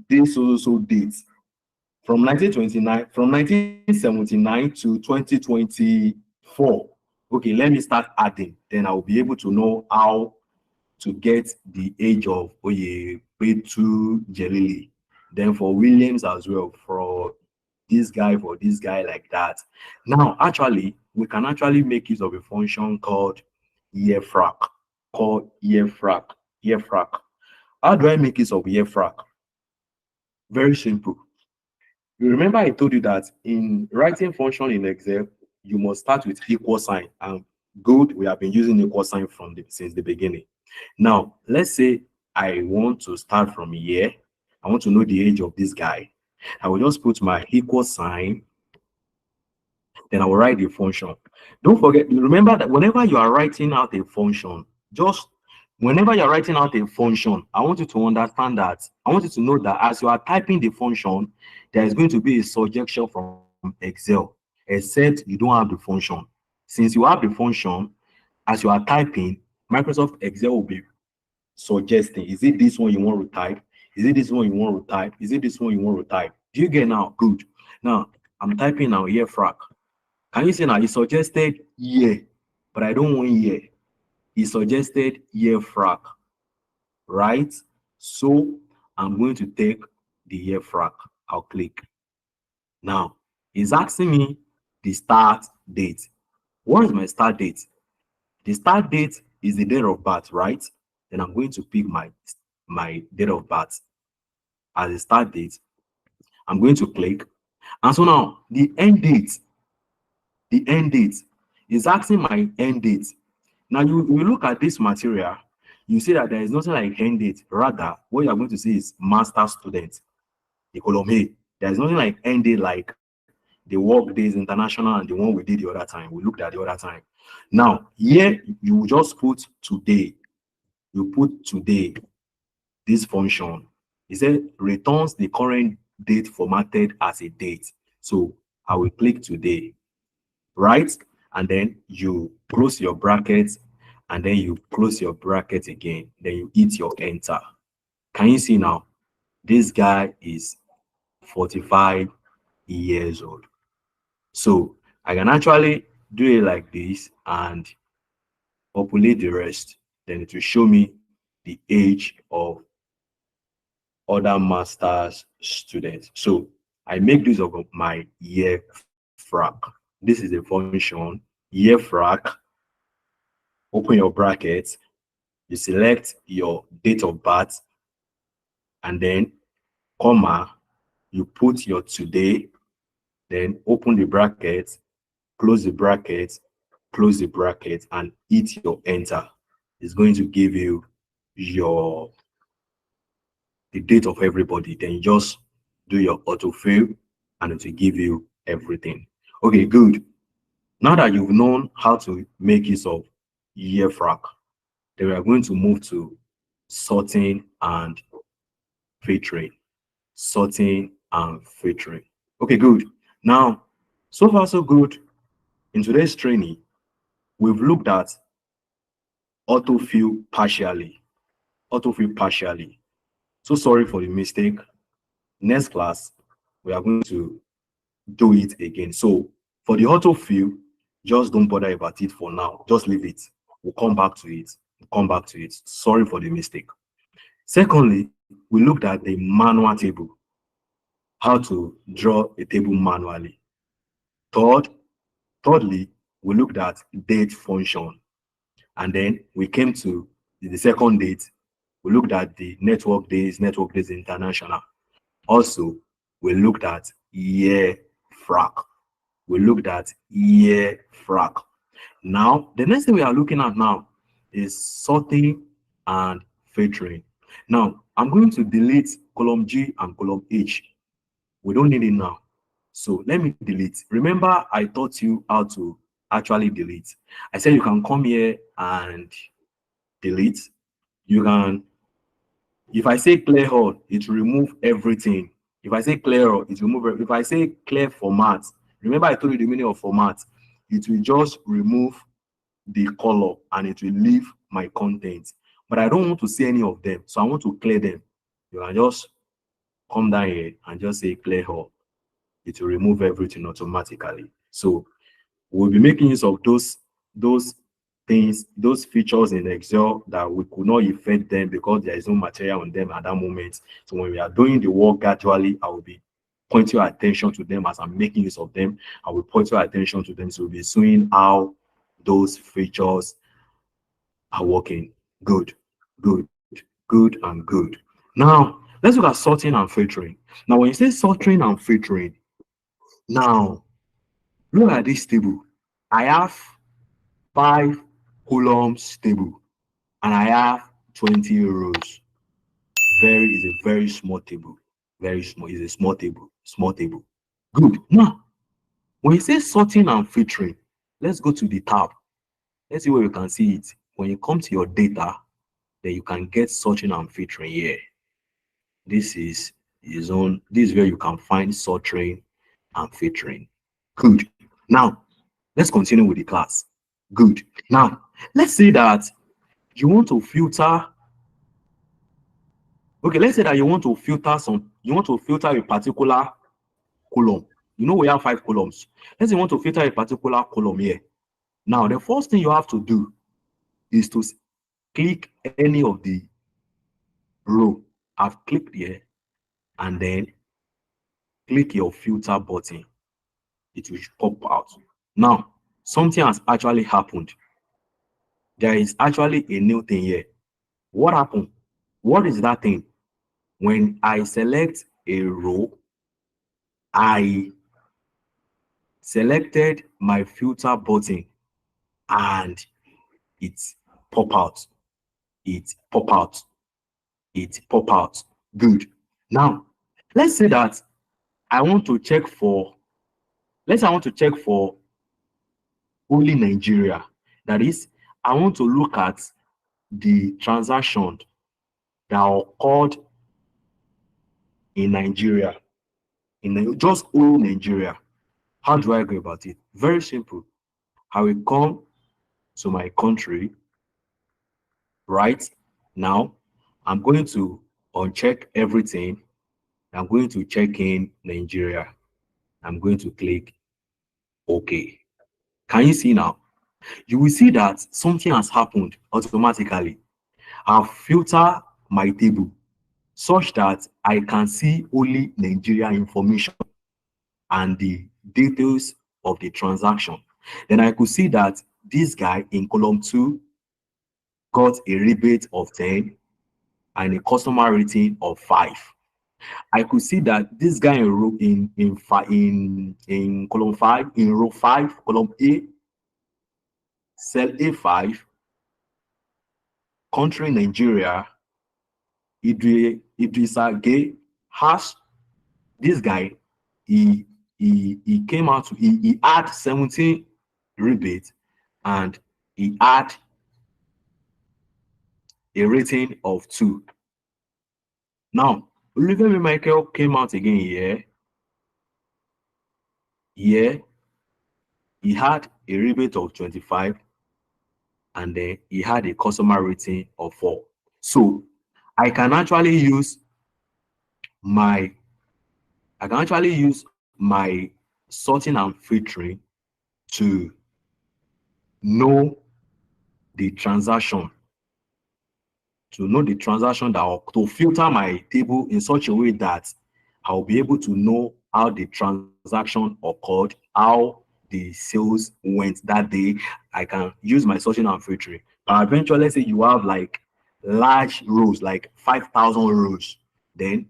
this so date, from 1979 to 2024. Okay, let me start adding. Then I will be able to know how to get the age of Oyepetu Jelili. Then for Williams as well, for this guy like that. Now, actually, we can actually make use of a function called year frac. How do I make use of year frac? Very simple. You remember I told you that in writing function in Excel, you must start with equal sign. And good, we have been using equal sign since the beginning. Now, let's say I want to start from here. I want to know the age of this guy. I will just put my equal sign. Then I will write the function. Don't forget, remember that whenever you are writing out a function, whenever you're writing out a function, I want you to understand that, I want you to know that as you are typing the function, there is going to be a suggestion from Excel, except you don't have the function. Since you have the function, as you are typing, Microsoft Excel will be suggesting, is it this one you want to type? Is it this one you want to type? Is it this one you want to type? Do you get now? Good. Now, I'm typing now year frac. Can you see now? He suggested year, but I don't want year. He suggested year frac, right? So I'm going to take the year frac. I'll click. Now, he's asking me the start date. What is my start date? The start date is the date of birth, right? Then I'm going to pick my date of birth as a start date. I'm going to click. And so now the end date is asking my end date. Now you look at this material, you see that there is nothing like end date. Rather, what you are going to see is master student, the column A. There is nothing like end date like the work days international and the one we did the other time. We looked at the other time. Now, here you just put today. You put today, this function. It said returns the current date formatted as a date. So I will click today, right? And then you close your brackets, and then you close your bracket again. Then you hit your enter. Can you see now? This guy is 45 years old. So I can actually do it like this and populate the rest. Then it will show me the age of other master's students. So I make use of my year frac. This is the function year frac. Open your brackets. You select your date of birth, and then comma. You put your today. Then open the bracket, close the bracket, close the bracket, and hit your enter. It's going to give you the date of everybody. Then you just do your autofill and it will give you everything. Okay, good. Now that you've known how to make use of year frac, then we are going to move to sorting and filtering. Sorting and filtering. Okay, good. Now, so far so good. In today's training, we've looked at autofill partially. Autofill partially. So sorry for the mistake. Next class, we are going to do it again. So for the autofill, just don't bother about it for now. Just leave it. We'll come back to it. We'll come back to it. Sorry for the mistake. Secondly, we looked at the manual table, how to draw a table manually. Thirdly, we looked at date function. And then we came to the second date. We looked at the network days international. Also, we looked at year frac. We looked at year frac. Now, the next thing we are looking at now is sorting and filtering. Now, I'm going to delete column G and column H. We don't need it now. So let me delete. Remember, I taught you how to actually delete. I said you can come here and delete. You can, if I say clear all, it will remove everything. If I say clear all, it will remove. If I say clear format, remember I told you the meaning of format. It will just remove the color and it will leave my content. But I don't want to see any of them, so I want to clear them. You can just come down here and just say clear all. It will remove everything automatically. So we'll be making use of those things, those features in Excel that we could not effect them because there is no material on them at that moment. So when we are doing the work gradually, I will be pointing your attention to them as I'm making use of them. I will point your attention to them. So we'll be seeing how those features are working. Good, good, good, and good. Now, let's look at sorting and filtering. Now, when you say sorting and filtering, now, look at this table. I have 5 columns table and I have 20 rows. Is a very small table. Very small. Is a small table. Small table. Good. Now, when you say sorting and filtering, let's go to the tab. Let's see where you can see it. When you come to your data, then you can get sorting and filtering here. This is where you can find sorting and filtering. Good. Now, let's continue with the class. Good. Now, let's say that you want to filter. Okay, let's say that you want to filter a particular column. You know, we have 5 columns. Let's say you want to filter a particular column here. Now, the first thing you have to do is to click any of the row. I've clicked here and then click your filter button. It will pop out. Now, something has actually happened. There is actually a new thing here. What happened? What is that thing? When I select a row, I selected my filter button and it pop out. It pop out. It pop out. Good. Now, let's say that I want to check for, let's say I want to check for only Nigeria. That is, I want to look at the transaction that occurred in Nigeria, just only Nigeria. How do I go about it? Very simple. I will come to my country right now. I'm going to uncheck everything. I'm going to check in Nigeria. I'm going to click OK. Can you see now? You will see that something has happened automatically. I've filtered my table such that I can see only Nigeria information and the details of the transaction. Then I could see that this guy in column 2 got a rebate of 10 and a customer rating of 5. I could see that this guy in row in column 5, in row 5, column A, cell A5, country Nigeria, Idrissa Gay has this guy, he came out to he had 17 rebate and he had a rating of 2. Now, Olivia Michael came out again here. Here, he had a rebate of 25 and then he had a customer rating of 4. So I can actually use my sorting and filtering to know the transaction, that to filter my table in such a way that I'll be able to know how the transaction occurred, how the sales went that day. I can use my sorting and filtering. But eventually, let's say you have like large rows, like 5,000 rows, then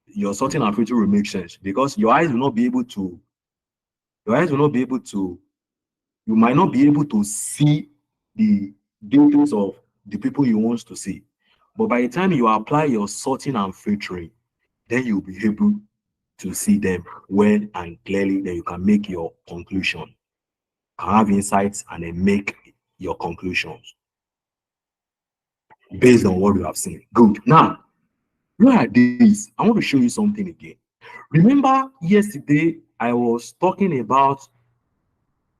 your sorting and filtering will make sense because your eyes will not be able to, you might not be able to see the details of the people you want to see. But by the time you apply your sorting and filtering, then you'll be able to see them well and clearly. Then you can make your conclusion, can have insights, and then make your conclusions based on what you have seen. Good. Now, look at this. I want to show you something again. Remember yesterday I was talking about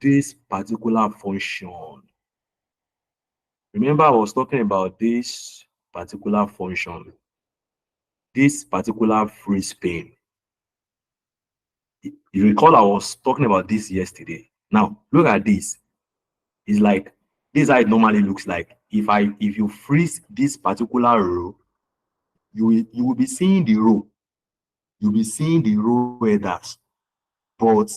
this particular function. Remember I was talking about this particular function, this particular free spin. You recall I was talking about this yesterday. Now look at this. It's like this is how it normally looks like. If you freeze this particular row, you will be seeing the row. You'll be seeing the row headers, but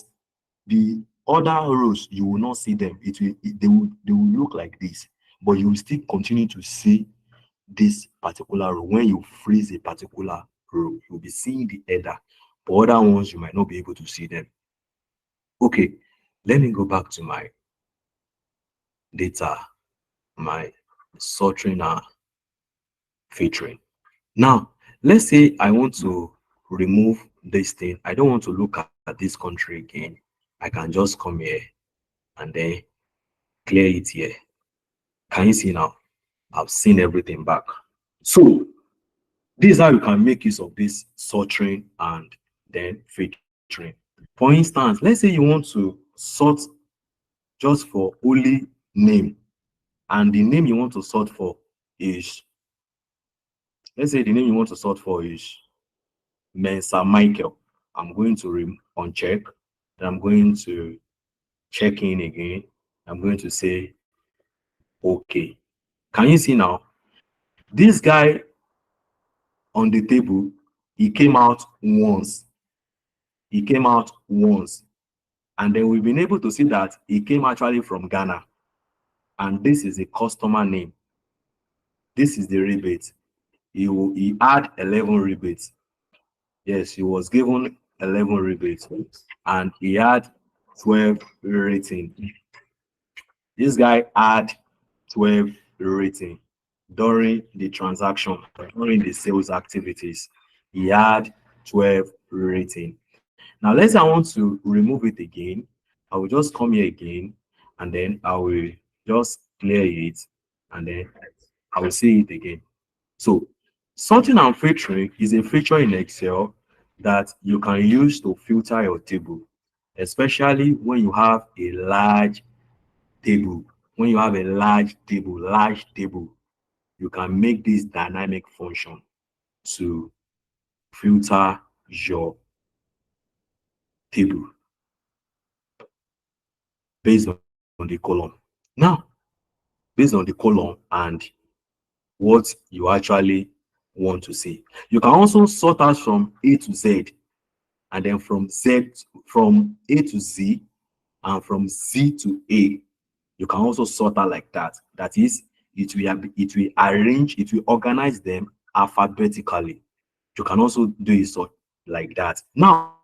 the other rows you will not see them. They will look like this, but you will still continue to see this particular row. When you freeze a particular row, you'll be seeing the header, but other ones you might not be able to see them. Okay, let me go back to my data, my sorting and filtering. Now, let's say I want to remove this thing. I don't want to look at this country again. I can just come here and then clear it here. Can you see now? I've seen everything back. So this is how you can make use of this sorting and then filtering. For instance, let's say you want to sort just for only name, and the name you want to sort for is, let's say the name you want to sort for is Mensa Michael. I'm going to uncheck, and I'm going to check in again. I'm going to say okay. Can you see now? This guy on the table, he came out once. He came out once. And then we've been able to see that he came actually from Ghana. And this is a customer name. This is the rebate. He had 11 rebates. Yes, he was given 11 rebates and he had 12 rating. This guy had 12 rating during the transaction, during the sales activities. He had 12 rating. Now, let's say I want to remove it again. I will just come here again and then I will just clear it and then I will see it again. So, sorting and filtering is a feature in Excel that you can use to filter your table, especially when you have a large table. When you have a large table, you can make this dynamic function to filter your table based on the column. Now, based on the column and what you actually want to see. You can also sort out from A to Z and then from A to Z and from Z to A. You can also sort out like that. That is, it will organize them alphabetically. You can also do it sort like that. Now,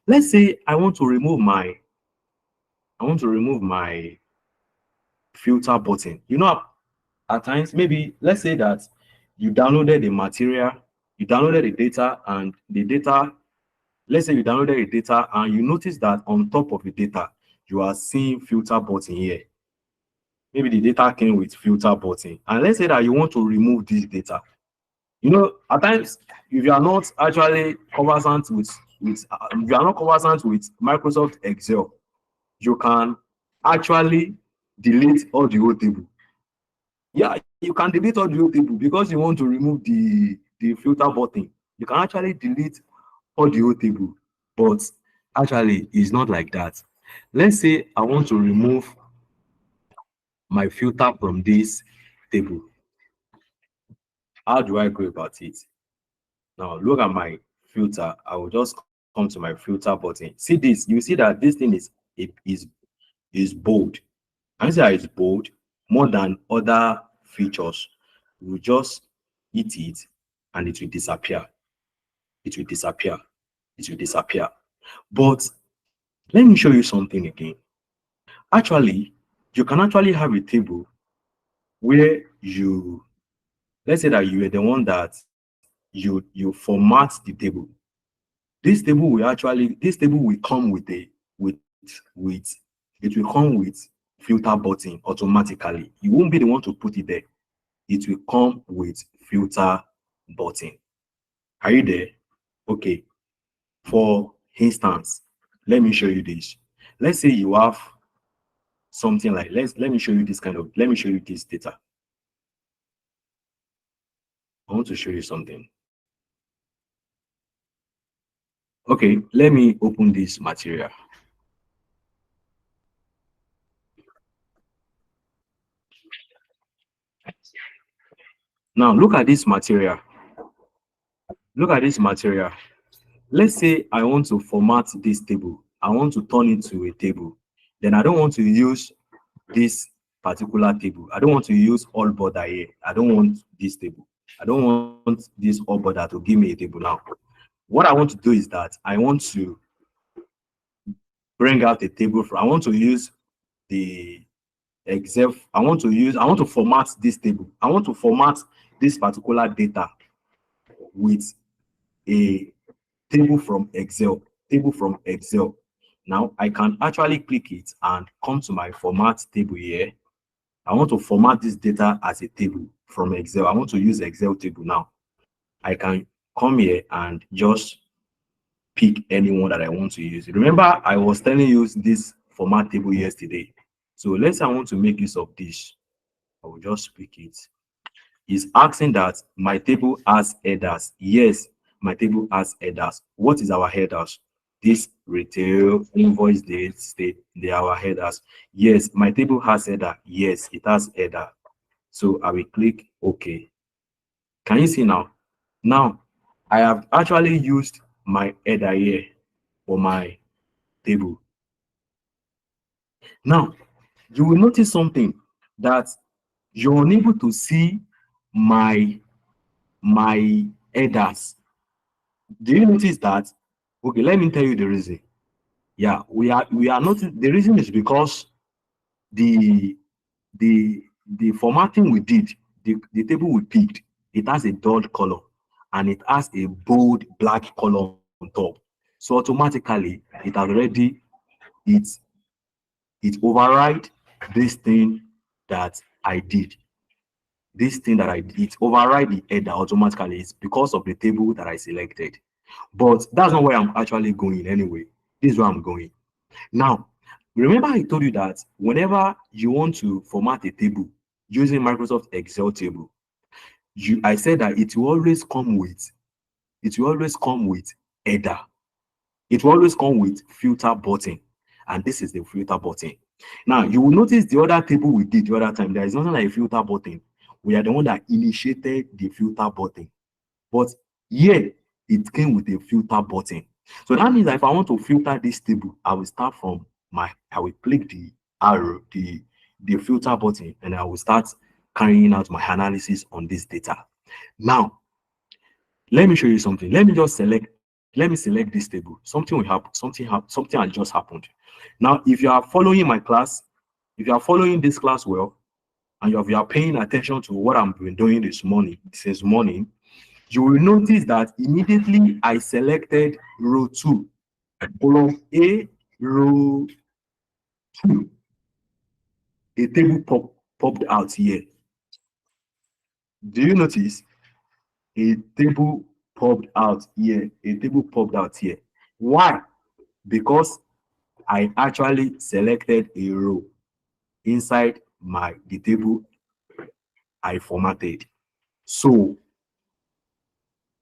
let's say I want to remove my filter button. You know, at times, maybe let's say that you downloaded the material, you downloaded the data, and the data, let's say you downloaded the data and you notice that on top of the data, you are seeing filter button here. Maybe the data came with filter button. And let's say that you want to remove this data. You know, at times, if you are not actually conversant if you are not conversant with Microsoft Excel, you can actually delete all the whole table. Yeah, you can delete all the whole table because you want to remove the filter button. You can actually delete all the whole table, but actually it's not like that. Let's say I want to remove my filter from this table. How do I go about it? Now look at my filter. I will just come to my filter button. See this, you see that this thing is bold. And see how it's bold more than other features. We just hit it and it will disappear. It will disappear. It will disappear. But let me show you something again. Actually, you can actually have a table where let's say that you are the one that you format the table. This table will come with with it will come with filter button automatically. You won't be the one to put it there. It will come with filter button. Are you there? Okay. For instance, let me show you this. Let's say you have something like let me show you let me show you this data. I want to show you something. Okay, let me open this material. Now look at this material. Look at this material. Let's say I want to format this table. I want to turn it to a table. Then I don't want to use this particular table. I don't want to use all border here. I don't want this table. I don't want this all border to give me a table now. What I want to do is that I want to bring out a table I want to use the Excel. I want to format this table. I want to format this particular data with a table from Excel. Now I can actually click it and come to my format table here. I want to format this data as a table from Excel. I want to use Excel table now. I can come here and just pick anyone that I want to use. Remember, I was telling you this format table yesterday. So let's say I want to make use of this. I will just pick it. It's asking that my table has headers. Yes, my table has headers. What is our headers? This retail, invoice date, state, they are our headers. Yes, my table has header. Yes, it has header. So I will click OK. Can you see now? Now, I have actually used my header here for my table. Now, you will notice something that you're unable to see my headers. Do you notice that? Okay, let me tell you the reason. Yeah, we are not, the reason is because the the formatting we did, the table we picked, it has a dull color and it has a bold black color on top. So automatically it has already, it it override this thing that I did. This thing that I did, it override the header automatically. It's because of the table that I selected. But that's not where I'm actually going anyway. This is where I'm going. Now, remember I told you that whenever you want to format a table using Microsoft Excel table, I said that it will always come with header. It will always come with filter button. And this is the filter button. Now, you will notice the other table we did the other time, there is nothing like a filter button. We are the one that initiated the filter button. But here, it came with a filter button. So that means that if I want to filter this table, I will start from I will click the arrow, the filter button, and I will start carrying out my analysis on this data. Now, let me show you something. Let me select this table. Something will happen, something has just happened. Now, if you are following my class, if you are following this class well, and you are paying attention to what I've been doing since morning, you will notice that immediately I selected row 2, column A, row 2, a table popped out here. Do you notice? A table popped out here. A table popped out here. Why? Because I actually selected a row inside the table I formatted. So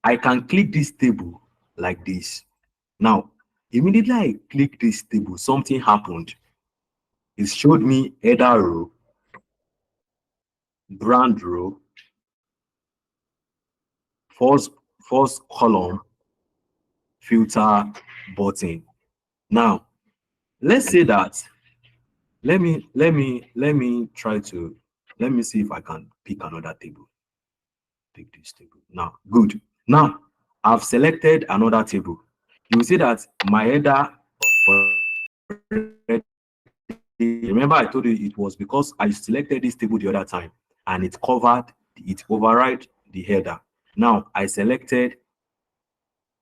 I can click this table like this. Now, immediately I click this table, something happened. It showed me header row, brand row, first first column, filter button. Now, let's say that let me try to, let me see if I can pick another table. Pick this table. Now, good. Now, I've selected another table. You will see that my header already, remember I told you it was because I selected this table the other time and it override the header. Now I selected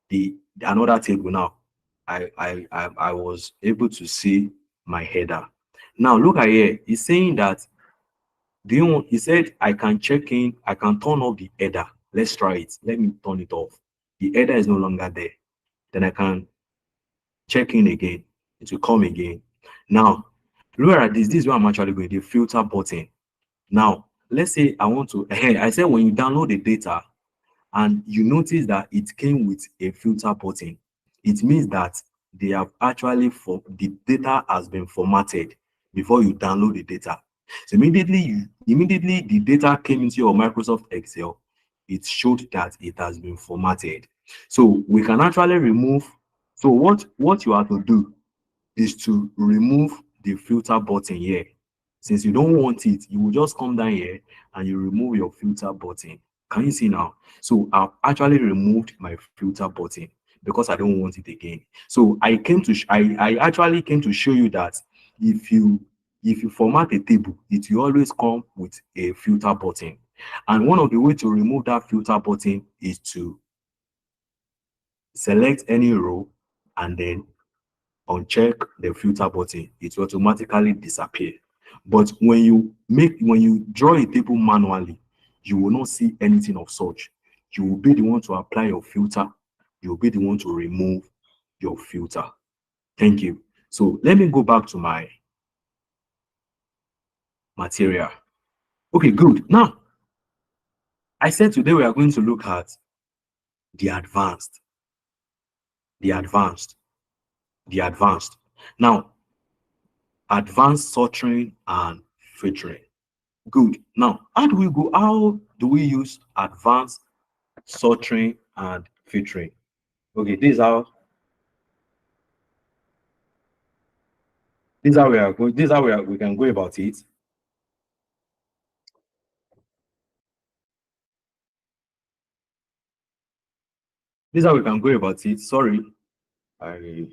the another table. Now I was able to see my header. Now look at here. It's saying that, he said I can check in, I can turn off the header. Let's try it. Let me turn it off. The header is no longer there. Then I can check in again. It will come again. Now look at this. This is where I'm actually going. The filter button. Now let's say I want to, I said when you download the data and you notice that it came with a filter button, it means that they have actually, for the data has been formatted before you download the data. So immediately the data came into your Microsoft Excel, it showed that it has been formatted. So we can actually remove, so what you have to do is to remove the filter button here. Since you don't want it, you will just come down here and you remove your filter button. Can you see now? So I've actually removed my filter button because I don't want it again. So I actually came to show you that if you format a table, it will always come with a filter button. And one of the ways to remove that filter button is to select any row and then uncheck the filter button. It will automatically disappear. But when you draw a table manually, you will not see anything of such. You will be the one to apply your filter. You will be the one to remove your filter. Thank you. So let me go back to my material. Okay, good. Now, I said today we are going to look at the advanced, the advanced, the advanced. Now, advanced sorting and filtering. Good. Now, how do we use advanced sorting and filtering? Okay, this is how we are going, this is how we can go about it. This is how we can go about it. Sorry. I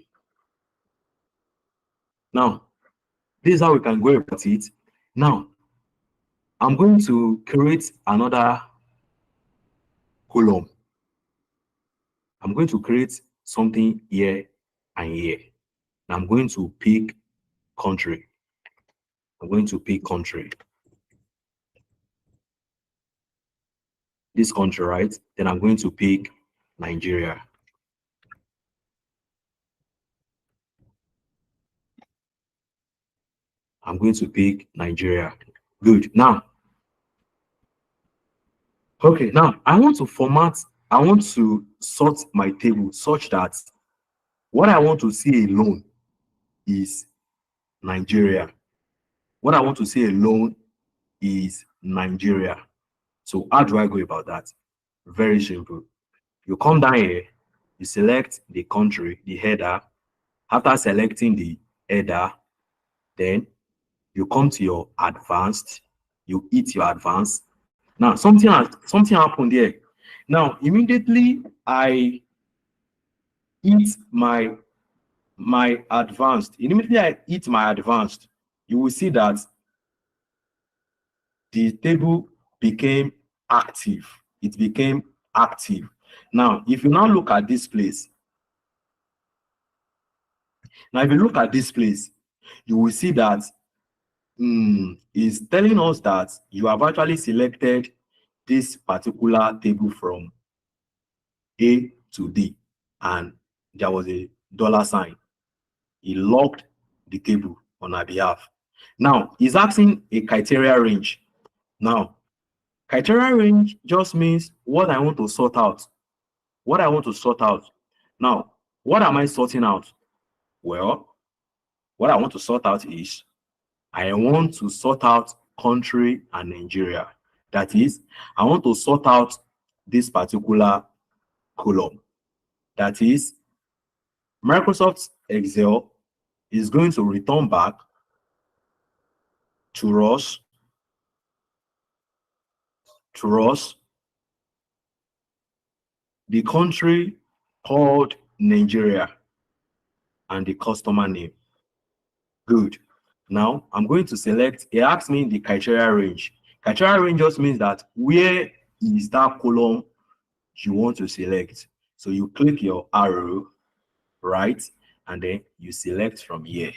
Now, this is how we can go about it. Now, I'm going to create another column. I'm going to create something here and here. And I'm going to pick country. I'm going to pick country. This country, right? Then I'm going to pick Nigeria. I'm going to pick Nigeria. Good. Now, okay, now I want to sort my table such that what I want to see alone is Nigeria. What I want to see alone is Nigeria. So how do I go about that? Very simple. You come down here, you select the country, the header. After selecting the header, then you come to your advanced, you hit your advanced. Now something happened here. Now immediately I hit my advanced. Immediately I hit my advanced, you will see that the table became active. It became active. Now, if you now look at this place, you will see that it's telling us that you have actually selected this particular table from A to D, and there was a dollar sign. He locked the table on our behalf. Now, he's asking a criteria range. Now, criteria range just means what I want to sort out. What I want to sort out. Now, what am I sorting out? Well, what I want to sort out is I want to sort out country and Nigeria. That is, I want to sort out this particular column. That is, Microsoft Excel is going to return back to us the country called Nigeria and the customer name. Good. Now I'm going to select, it asks me the criteria range. Criteria range just means that where is that column you want to select. So you click your arrow, right? And then you select from here.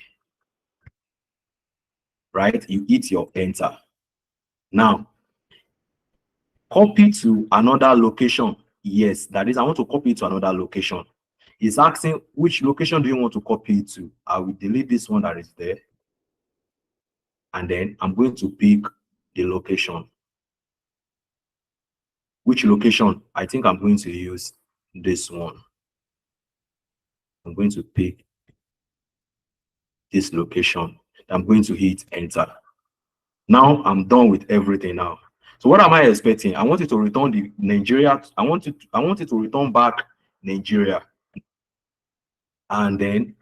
Right? You hit your enter. Now, copy to another location. Yes, that is, I want to copy it to another location. It's asking which location do you want to copy it to. I will delete this one that is there. And then I'm going to pick the location. Which location? I think I'm going to use this one. I'm going to pick this location. I'm going to hit enter. Now I'm done with everything now. So what am I expecting? I want it to return the Nigeria. I want it to return back Nigeria. And then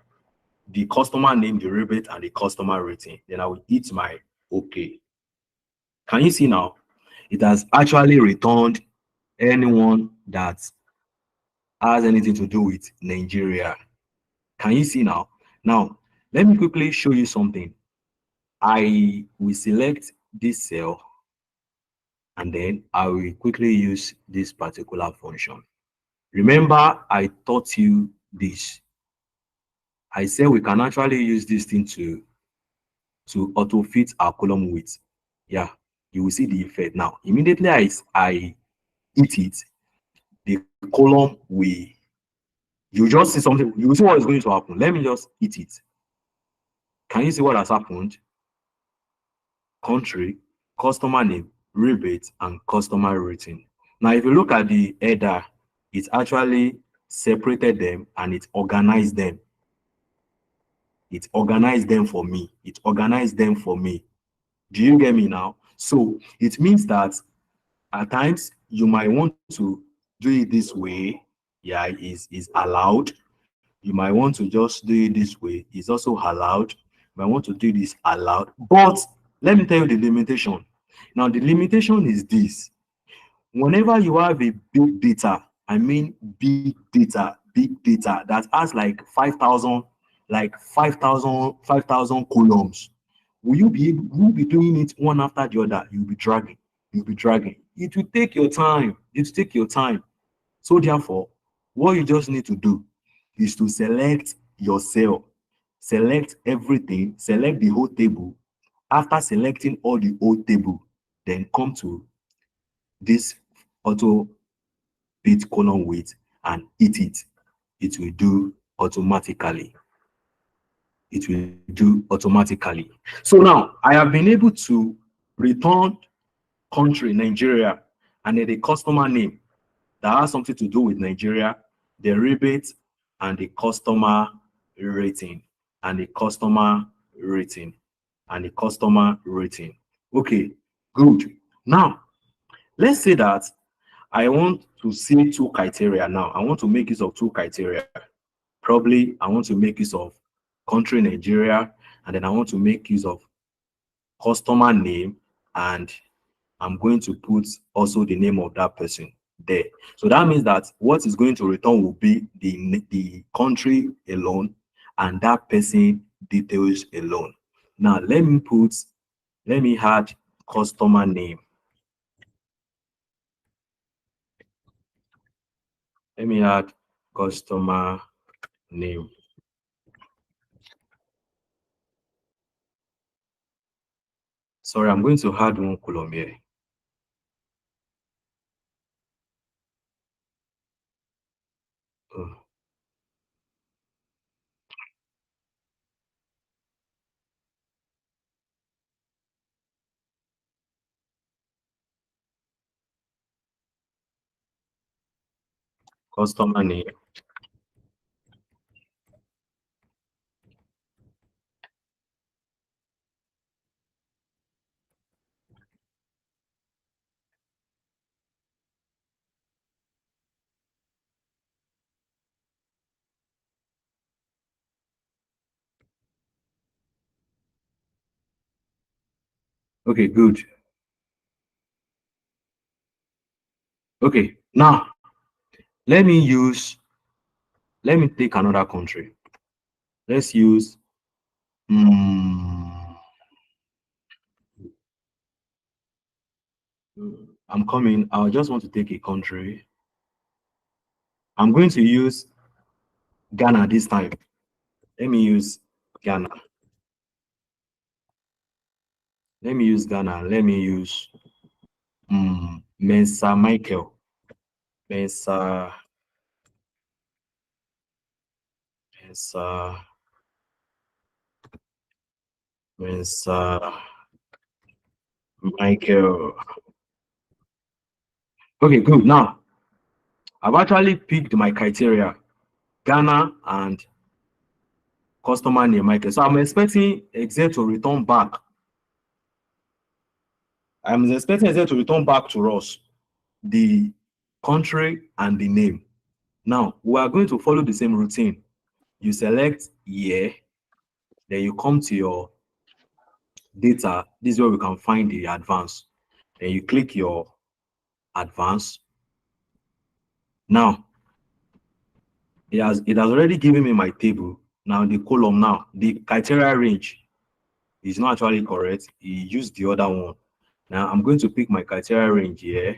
the customer name, the rebate, and the customer rating. Then I will hit my OK. Can you see now? It has actually returned anyone that has anything to do with Nigeria. Can you see now? Now, let me quickly show you something. I will select this cell and then I will quickly use this particular function. Remember, I taught you this. I said we can actually use this thing to auto fit our column width. Yeah, you will see the effect now. Immediately I hit it, the column will, you just see something, you will see what is going to happen. Let me just hit it. Can you see what has happened? Country, customer name, rebate, and customer rating. Now, if you look at the header, it actually separated them and it organized them. It organized them for me. It organized them for me. Do you get me now? So it means that at times you might want to do it this way. Yeah, is allowed. You might want to just do it this way. It's also allowed. You might want to do this allowed. But let me tell you the limitation. Now, the limitation is this. Whenever you have a big data I mean big data, that has like 5,000, 5,000 columns. Will you be doing it one after the other? You'll be dragging. You'll be dragging. It will take your time. It will take your time. So therefore, what you just need to do is to select your cell, select everything, select the whole table. After selecting all the whole table, then come to this auto bit column width and hit it. It will do automatically. It will do automatically. So now I have been able to return country Nigeria and then the customer name that has something to do with Nigeria, the rebate, and the customer rating, and the customer rating, and the customer rating. Okay, good. Now, let's say that I want to see two criteria now. I want to make use of two criteria. Probably I want to make use of country Nigeria, and then I want to make use of customer name, and I'm going to put also the name of that person there. So that means that what is going to return will be the country alone and that person details alone. Now let me add customer name. Let me add customer name. Sorry, I'm going to add one column here. Oh. Customer name. Okay, good. Okay, now let me take another country. Let's use I'm coming. I just want to take a country. I'm going to use Ghana this time. Let me use Ghana. Let me use Ghana. Let me use Mensa Michael. Mensa Mensa Mensa Michael. Okay, good. Now I've actually picked my criteria, Ghana and customer name Michael. So I'm expecting Excel to return back. I'm expecting Excel to return back to us the country and the name. Now we are going to follow the same routine. You select year, then you come to your data. This is where we can find the advance. Then you click your advance. Now it has already given me my table. Now the column, now the criteria range is not actually correct. You use the other one. Now I'm going to pick my criteria range here.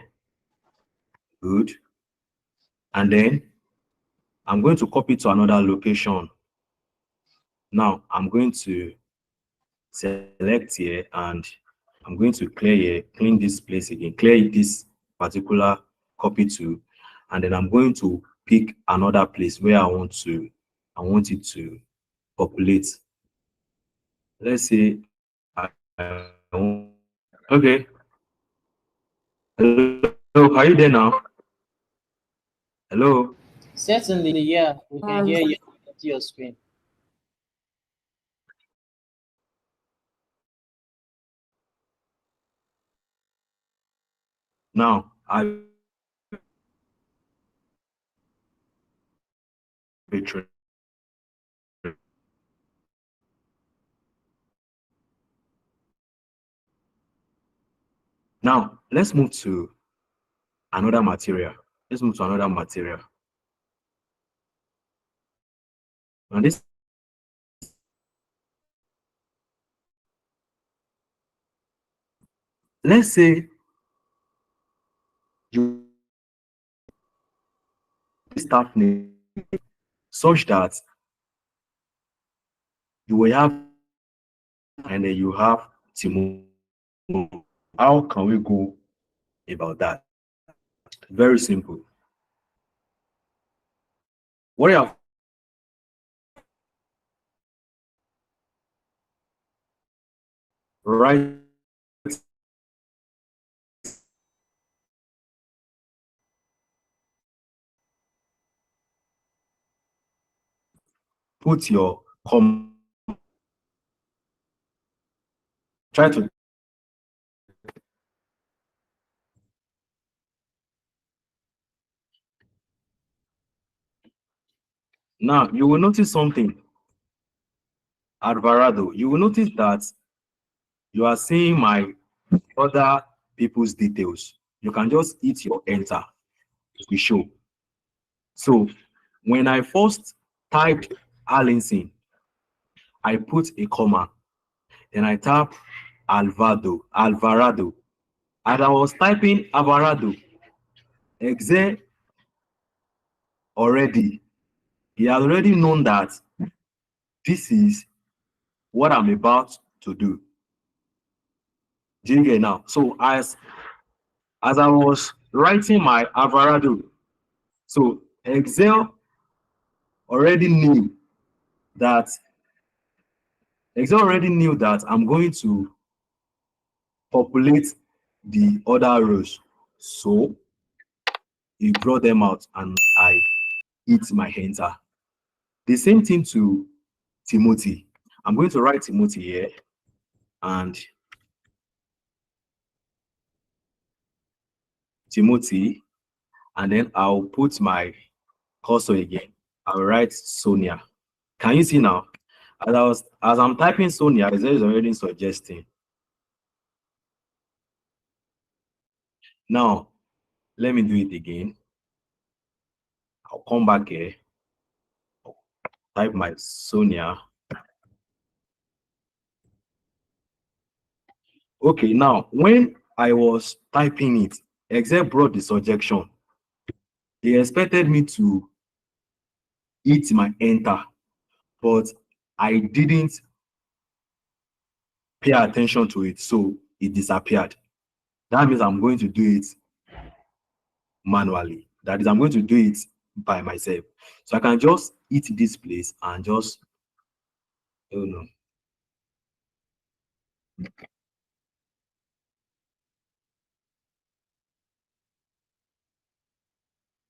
Good. And then I'm going to copy to another location. Now I'm going to select here and I'm going to clean this place again, clear this particular copy to, and then I'm going to pick another place where I want it to populate. Let's say okay. Hello, are you there now? Hello. Certainly, yeah, we can hear Yes. you on your screen. Now I patron. Now let's move to another material. let's move to another material. Now this, let's say you staff name such that you will have and then you have Timon. How can we go about that? Very simple. What you have right put your try to now you will notice something. Alvarado, you will notice that you are seeing my other people's details. You can just hit your enter to show. So when I first typed Allinson, I put a comma, then I tap Alvarado. As I was typing Alvarado, Exe already, he has already known that this is what I'm about to do. Do you get now? So as I was writing my Alvarado, so Excel already knew that I'm going to populate the other rows. So he brought them out and I hit my enter. The same thing to Timothy. I'm going to write Timothy here and Timothy, and then I'll put my cursor again. I'll write Sonia. Can you see now? As I'm typing Sonia, it is already suggesting. Now, let me do it again. I'll come back here. I'll type my Sonia. Okay, now when I was typing it, Excel brought the suggestion. They expected me to hit my enter, but I didn't pay attention to it, so it disappeared. That means I'm going to do it manually. That is, I'm going to do it by myself. So I can just hit this place and just, oh no.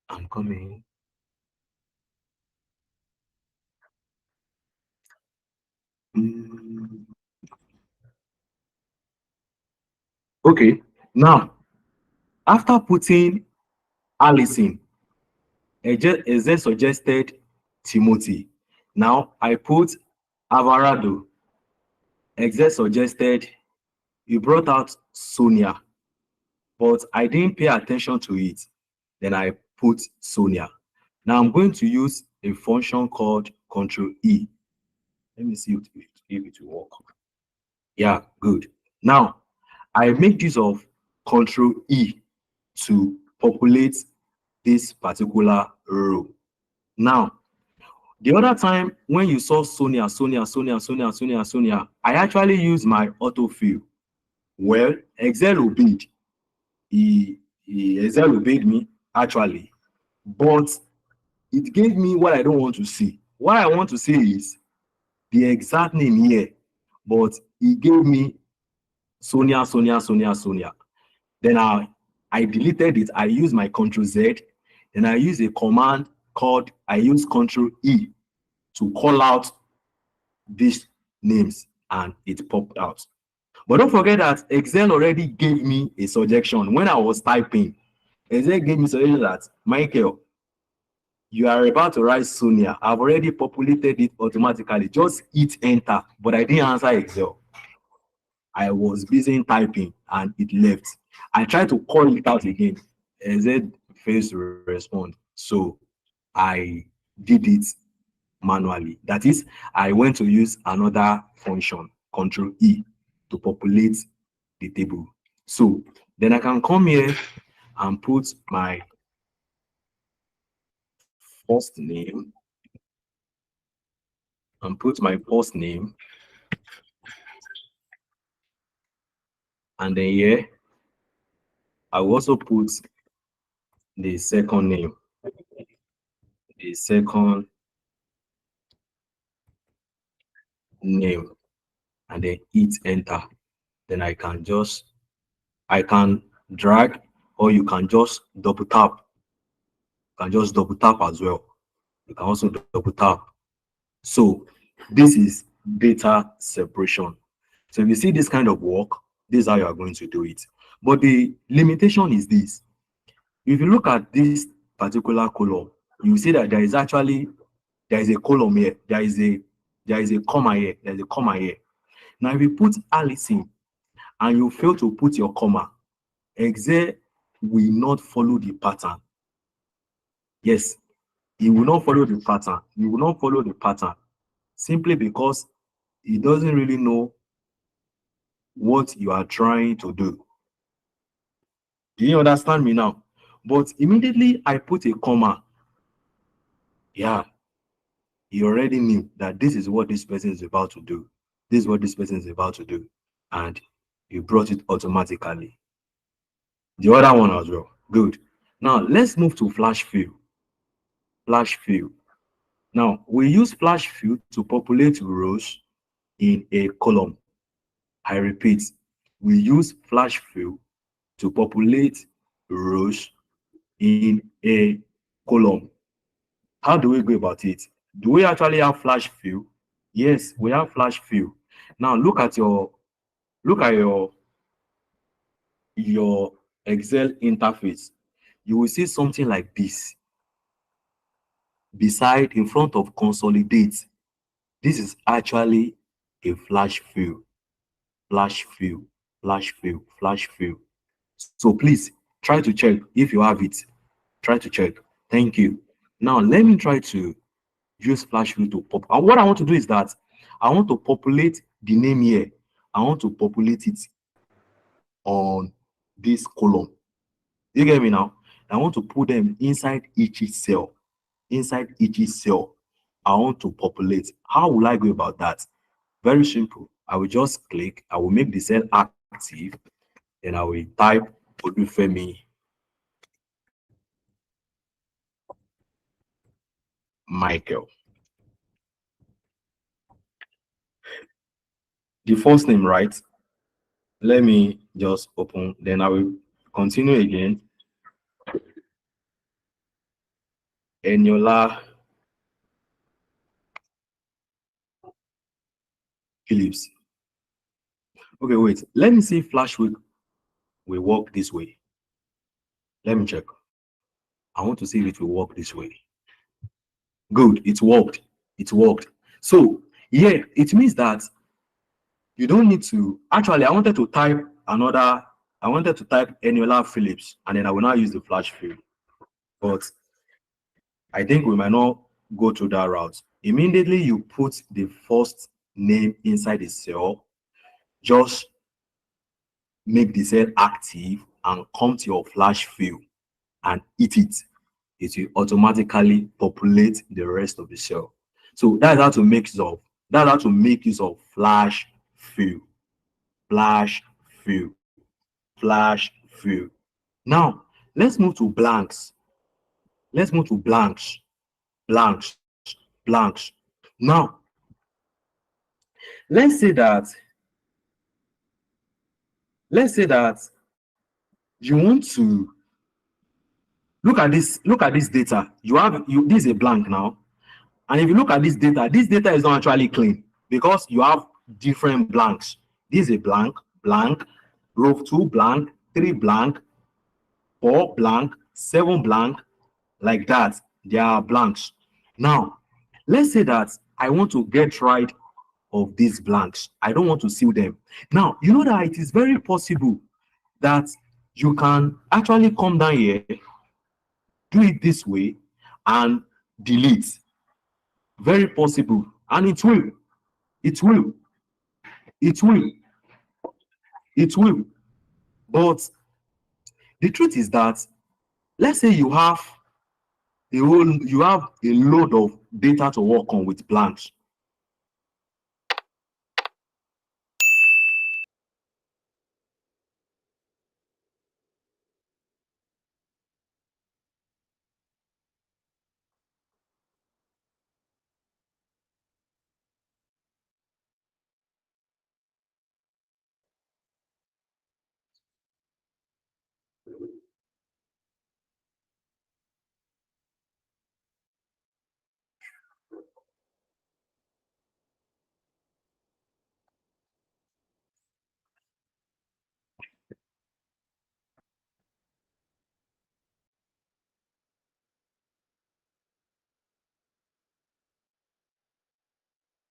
I'm coming. Okay, now after putting Allison, Eze suggested Timothy. Now I put Alvarado. Eze suggested, you brought out Sonia, but I didn't pay attention to it. Then I put Sonia. Now I'm going to use a function called Control E. Let me see if it will work. Yeah, good. Now I make use of Control E to populate this particular row. Now, the other time when you saw Sonia, I actually used my autofill. Well, Excel obeyed. Excel obeyed me actually, but it gave me what I don't want to see. What I want to see is the exact name here, but it gave me Sonia. Then I deleted it. I used my Control Z. Then I use a command called, I use Control E to call out these names and it popped out. But don't forget that Excel already gave me a suggestion when I was typing. Excel gave me a suggestion that, Michael, you are about to write Sonia. I've already populated it automatically. Just hit enter. But I didn't answer Excel. I was busy typing and it left. I tried to call it out again. Excel fails to respond. So I did it manually. That is, I went to use another function, Control E, to populate the table. So then I can come here and put my first name and then here I will also put the second name, the second name, and then hit enter. Then I can drag, or you can just double tap. You can just double tap as well. You can also double tap. So this is data separation. So if you see this kind of work, this is how you are going to do it. But the limitation is this. If you look at this particular column, you see that there is a column here, there is a comma here, there's a comma here. Now if you put Allison and you fail to put your comma, Excel will not follow the pattern. Yes, it will not follow the pattern. You will not follow the pattern simply because it doesn't really know what you are trying to do. Do you understand me now? But immediately I put a comma. Yeah, he already knew that this is what this person is about to do. This is what this person is about to do. And you brought it automatically. The other one as well. Good. Now let's move to flash fill. Flash fill. Now we use flash fill to populate rows in a column. I repeat, we use flash fill to populate rows in a column. How do we go about it? Do we actually have flash fill? Yes, we have flash fill. Now look at your Excel interface. You will see something like this. Beside, in front of consolidate, this is actually a flash fill. Flash fill, flash fill, flash fill. So please try to check if you have it. Try to check. Thank you. Now let me try to use flash fill to pop. And what I want to do is that I want to populate the name here. I want to populate it on this column. You get me now? I want to put them inside each cell. Inside each cell, I want to populate. How will I go about that? Very simple. I will just click. I will make the cell active. Then I will type Olufemi Michael. The first name, right? Let me just open. Then I will continue again. Eniola Phillips. Okay, wait. Let me see if Flash will work this way. Let me check. I want to see if it will work this way. Good, it worked. It worked. So, yeah, it means that you don't need to. Actually, I wanted to type Eniola Phillips, and then I will now use the flash fill. But I think we might not go through that route. Immediately you put the first name inside the cell, just make the cell active and come to your flash fill and hit it. It will automatically populate the rest of the cell. So that's how to make use of flash fill. Flash fill. Flash fill. Now let's move to blanks. Let's move to blanks. Blanks. Blanks. Now let's say that you want to look at this data. This is a blank now. And if you look at this data is not actually clean because you have different blanks. This is a blank, row 2 blank, 3 blank, 4 blank, 7 blank, like that. They are blanks. Now, let's say that I want to get rid of these blanks. I don't want to seal them. Now, you know that it is very possible that you can actually come down here do it this way and delete. Very possible. And it will. It will. It will. It will. But the truth is that, let's say you have a load of data to work on with blanks.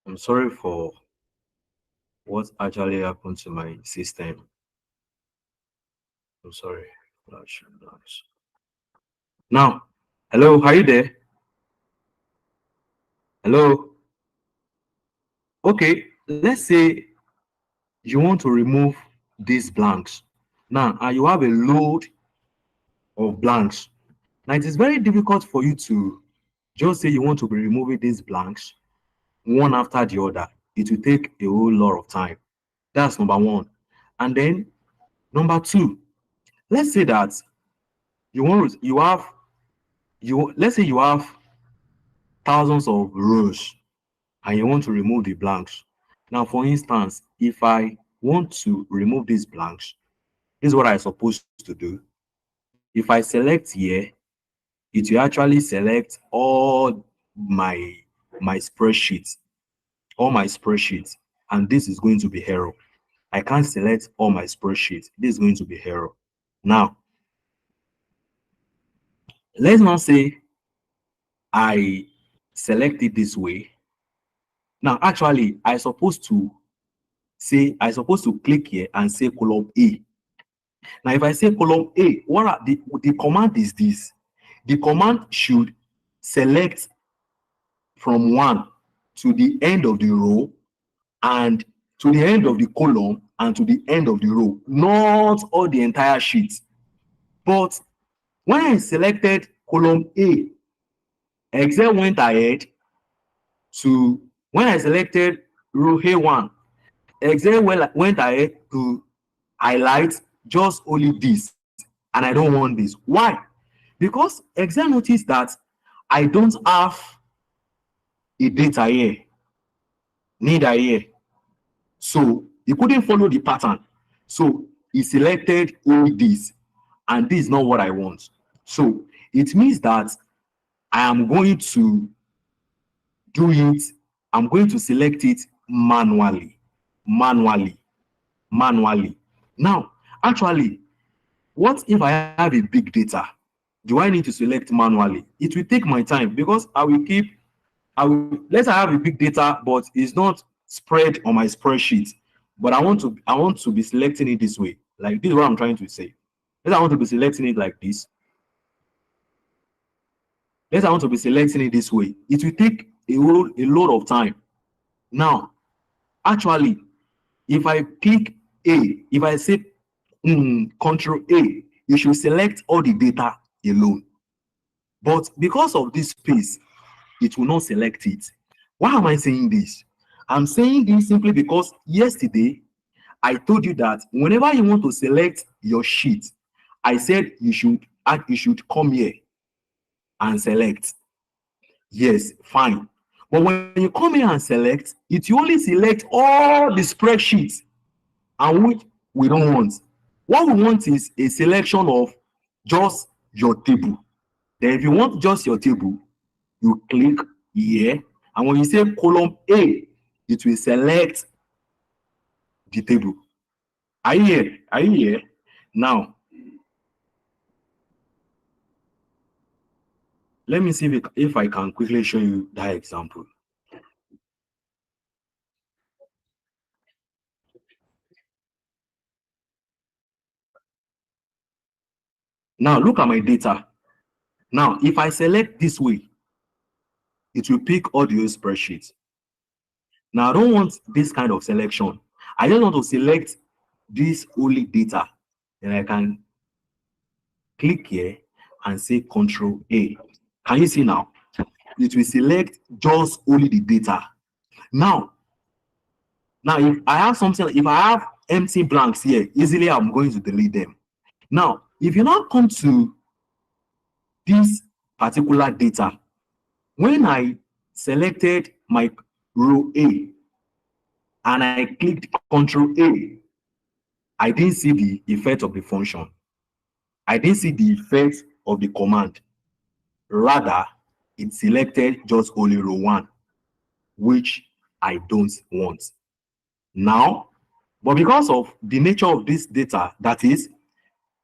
I'm sorry for what actually happened to my system. I'm sorry. Flash, flash. Now, hello, are you there? Hello. Okay, let's say you want to remove these blanks. Now, and you have a load of blanks. Now, it is very difficult for you to just say you want to be removing these blanks one after the other. It will take a whole lot of time. That's number one. And then number two, let's say that let's say you have thousands of rows and you want to remove the blanks. Now, for instance, if I want to remove these blanks, this is what I'm supposed to do. If I select here, it will actually select all my spreadsheets, and this is going to be error. I can't select all my spreadsheets. This is going to be error. Now, let's not say I select it this way. Now, actually, I supposed to click here and say column A. Now, if I say column A, what are the command is this? The command should select from 1 to the end of the row and to the end of the column and to the end of the row, not all the entire sheet. But when I selected column A, Excel went ahead to, when I selected row A1, Excel went ahead to highlight just only this, and I don't want this. Why? Because Excel noticed that I don't have a data here, neither here. So he couldn't follow the pattern. So he selected only this, and this is not what I want. So it means that I am going to do it, I'm going to select it manually. Manually. Now, actually, what if I have a big data? Do I need to select manually? It will take my time because let's say I have a big data, but it's not spread on my spreadsheet. But I want to be selecting it this way. Like this is what I'm trying to say. Let's say I want to be selecting it like this. Let's say I want to be selecting it this way. It will take a lot of time. Now, actually, if I click A, if I say Control A, you should select all the data alone. But because of this space, it will not select it. Why am I saying this? I'm saying this simply because yesterday I told you that whenever you want to select your sheet, I said you should come here and select. Yes, fine. But when you come here and select, it will only select all the spreadsheets, and which we don't want. What we want is a selection of just your table. Then if you want just your table, you click here, and when you say column A, it will select the table. Are you here? Are you here? Now, let me see if I can quickly show you that example. Now, look at my data. Now, if I select this way, it will pick audio spreadsheet. Now, I don't want this kind of selection. I just want to select this only data. Then I can click here and say Control A. Can you see now? It will select just only the data. Now, if I have something, if I have empty blanks here, easily I'm going to delete them. Now, if you now come to this particular data, when I selected my row A and I clicked Control A, I didn't see the effect of the function. I didn't see the effect of the command. Rather, it selected just only row 1, which I don't want. Now, but because of the nature of this data, that is,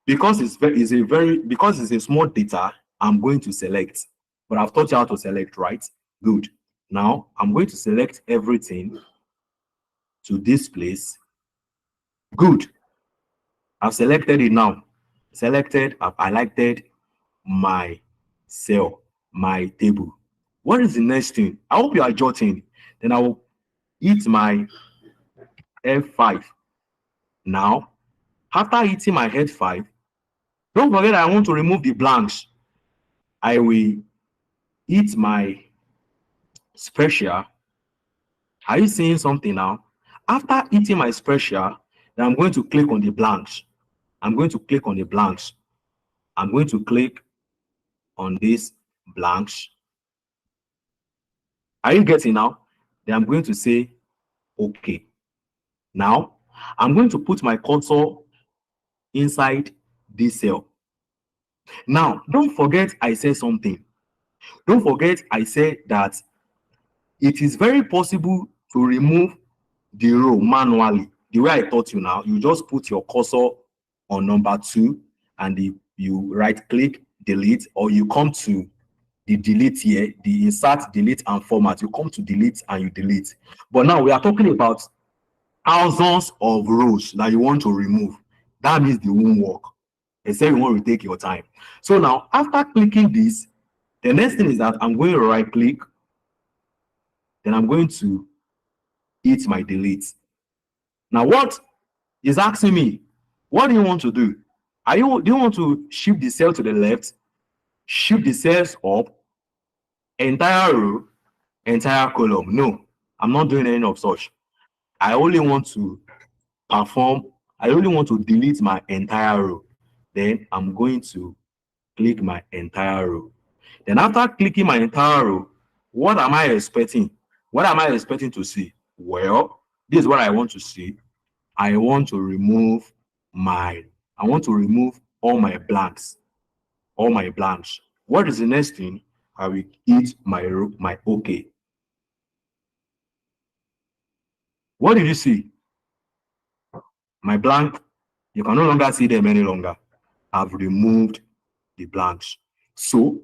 because it's a small data, I'm going to select. But I've taught you how to select, right? Good. Now, I'm going to select everything to this place. Good. I've selected it now. Selected, I've highlighted my cell, my table. What is the next thing? I hope you are jotting. Then I will hit my F5. Now, after hitting my F5, don't forget I want to remove the blanks. I will hit my special. Are you seeing something now? After hitting my special, then I'm going to click on the blanks. I'm going to click on the blanks. I'm going to click on these blanks. Are you getting now? Then I'm going to say OK. Now, I'm going to put my cursor inside this cell. Now, don't forget I said something. Don't forget I said that it is very possible to remove the row manually. The way I taught you now, you just put your cursor on number 2 and you right click, delete, or you come to the delete here, the insert, delete, and format. You come to delete and you delete. But now we are talking about thousands of rows that you want to remove. That means the won't work. Except you want to take your time. So now, after clicking this, the next thing is that I'm going to right click. Then I'm going to hit my delete. Now, what is asking me? What do you want to do? Do you want to shift the cell to the left, shift the cells up, entire row, entire column? No, I'm not doing any of such. I only want to delete my entire row. Then I'm going to click my entire row. Then after clicking my entire row, what am I expecting? What am I expecting to see? Well, this is what I want to see. I want to remove all my blanks. All my blanks. What is the next thing? I will hit my OK. What did you see? My blank, you can no longer see them any longer. I've removed the blanks. So,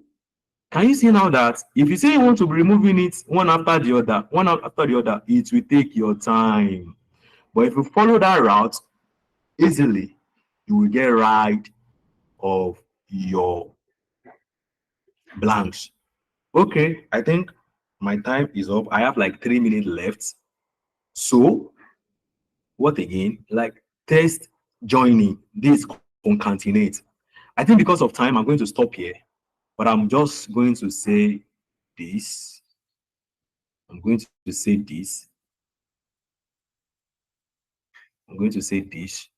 can you see now that if you say you want to be removing it one after the other, it will take your time. But if you follow that route easily, you will get rid of your blanks. Okay, I think my time is up. I have like 3 minutes left. So, what again? Like test joining, this concatenate. I think because of time, I'm going to stop here. But I'm just going to say this. I'm going to say this. I'm going to say this.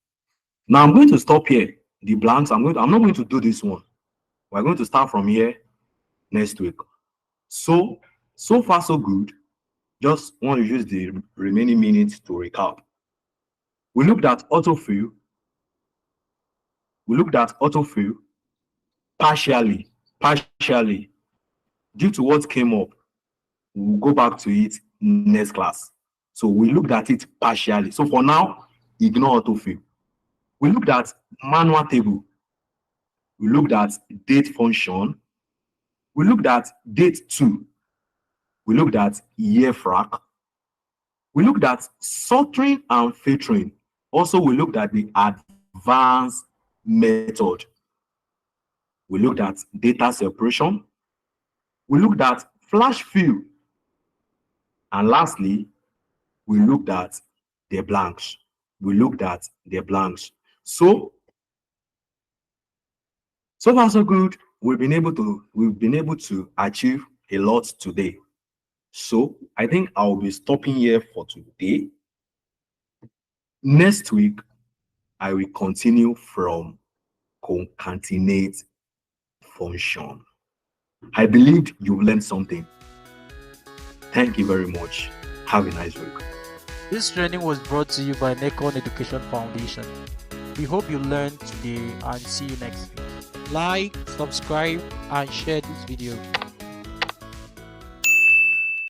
Now I'm going to stop here. The blanks, I'm not going to do this one. We're going to start from here next week. So far so good. Just want to use the remaining minutes to recap. We looked at autofill. Partially. Due to what came up, we'll go back to it next class. So we looked at it partially. So for now, ignore autofill. We looked at manual table. We looked at date function. We looked at date 2. We looked at year frac. We looked at sorting and filtering. Also, we looked at the advanced method. We looked at data separation. We looked at flash fill. And lastly, we looked at the blanks. So far so good. We've been able to achieve a lot today. So I think I'll be stopping here for today. Next week, I will continue from concatenate function. I believe you've learned something. Thank you very much. Have a nice week. This training was brought to you by Necon Education Foundation. We hope you learned today and see you next week. Like, subscribe, and share this video.